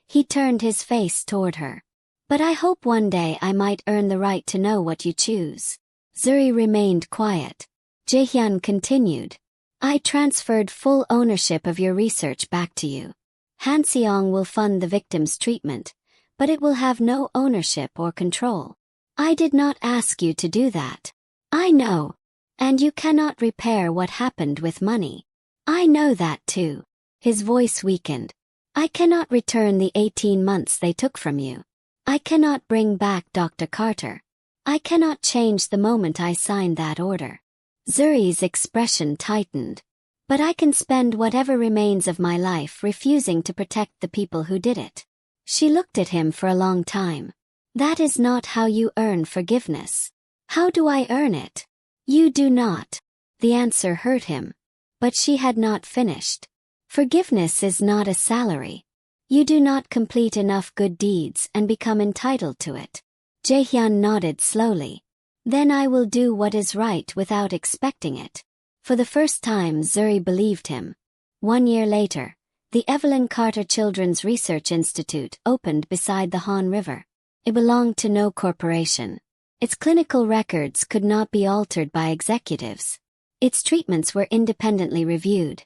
He turned his face toward her. "But I hope one day I might earn the right to know what you choose." Zuri remained quiet. Jae-hyun continued. "I transferred full ownership of your research back to you. Han Jae-hyun will fund the victim's treatment, but it will have no ownership or control. I did not ask you to do that. I know. And you cannot repair what happened with money. I know that too." His voice weakened. "I cannot return the 18 months they took from you. I cannot bring back Dr. Carter. I cannot change the moment I signed that order." Zuri's expression tightened. "But I can spend whatever remains of my life refusing to protect the people who did it." She looked at him for a long time. "That is not how you earn forgiveness." "How do I earn it?" "You do not." The answer hurt him. But she had not finished. "Forgiveness is not a salary. You do not complete enough good deeds and become entitled to it." Jae-hyun nodded slowly. "Then I will do what is right without expecting it." For the first time Zuri believed him. 1 year later, the Evelyn Carter Children's Research Institute opened beside the Han River. It belonged to no corporation. Its clinical records could not be altered by executives. Its treatments were independently reviewed,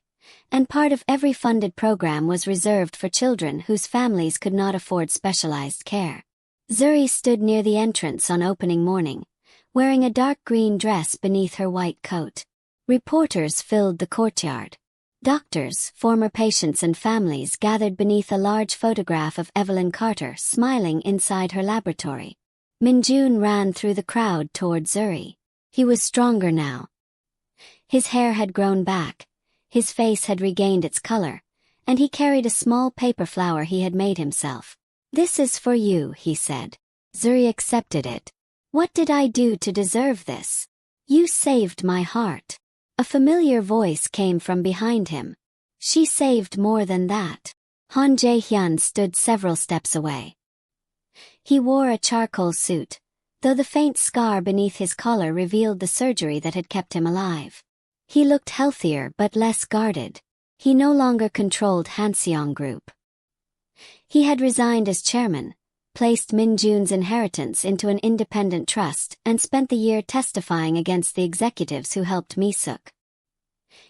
and part of every funded program was reserved for children whose families could not afford specialized care. Zuri stood near the entrance on opening morning, wearing a dark green dress beneath her white coat. Reporters filled the courtyard. Doctors, former patients and families gathered beneath a large photograph of Evelyn Carter smiling inside her laboratory. Min-jun ran through the crowd toward Zuri. He was stronger now. His hair had grown back, his face had regained its color, and he carried a small paper flower he had made himself. "This is for you," he said. Zuri accepted it. "What did I do to deserve this?" "You saved my heart." A familiar voice came from behind him. "She saved more than that." Han Jae-hyun stood several steps away. He wore a charcoal suit, though the faint scar beneath his collar revealed the surgery that had kept him alive. He looked healthier but less guarded. He no longer controlled Han Jae-hyun Group. He had resigned as chairman, placed Min-jun's inheritance into an independent trust, and spent the year testifying against the executives who helped Mi-suk.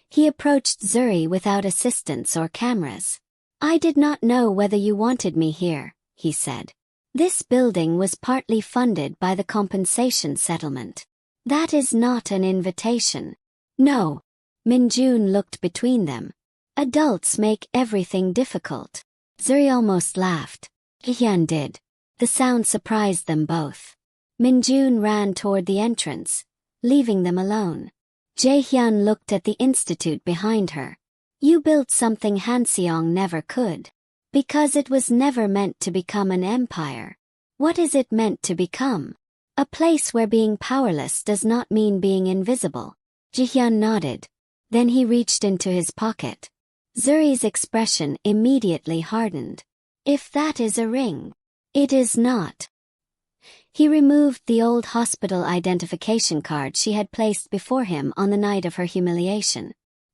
He approached Zuri without assistance or cameras. "I did not know whether you wanted me here," he said. "This building was partly funded by the compensation settlement." That is not an invitation. No. Min-jun looked between them. Adults make everything difficult. Zuri almost laughed. Jae-hyun did. The sound surprised them both. Min-jun ran toward the entrance, leaving them alone. Jae-hyun looked at the institute behind her. You built something Han never could. Because it was never meant to become an empire. What is it meant to become? A place where being powerless does not mean being invisible. Jae-hyun nodded. Then he reached into his pocket. Zuri's expression immediately hardened. If that is a ring. It is not. He removed the old hospital identification card she had placed before him on the night of her humiliation.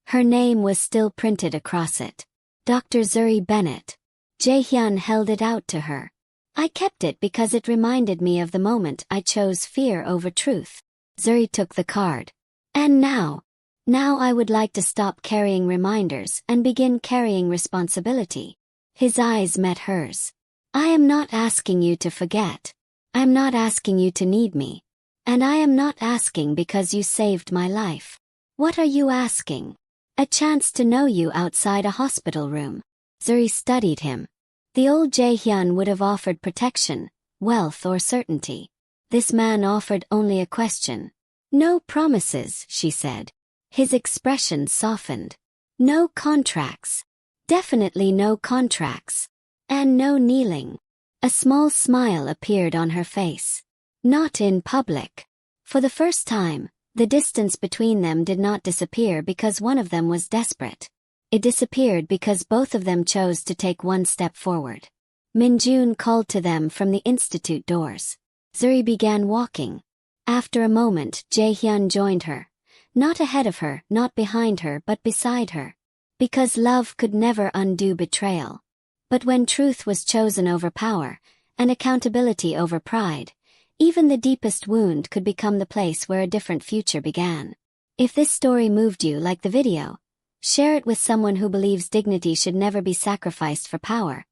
Her name was still printed across it. Dr. Zuri Bennett. Jae-hyun held it out to her. I kept it because it reminded me of the moment I chose fear over truth. Zuri took the card. And now I would like to stop carrying reminders and begin carrying responsibility. His eyes met hers. I am not asking you to forget. I am not asking you to need me. And I am not asking because you saved my life. What are you asking? A chance to know you outside a hospital room. Zuri studied him. The old Jae-hyun would have offered protection, wealth or certainty. This man offered only a question. No promises, she said. His expression softened. No contracts. Definitely no contracts. And no kneeling. A small smile appeared on her face. Not in public. For the first time, the distance between them did not disappear because one of them was desperate. It disappeared because both of them chose to take one step forward. Min-jun called to them from the institute doors. Zuri began walking. After a moment, Jae-hyun joined her. Not ahead of her, not behind her, but beside her. Because love could never undo betrayal. But when truth was chosen over power, and accountability over pride, even the deepest wound could become the place where a different future began. If this story moved you like the video, share it with someone who believes dignity should never be sacrificed for power,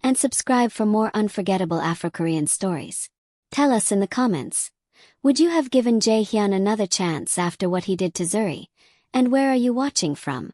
and subscribe for more unforgettable Afro Korean stories. Tell us in the comments, would you have given Jae-hyun another chance after what he did to Zuri? And where are you watching from?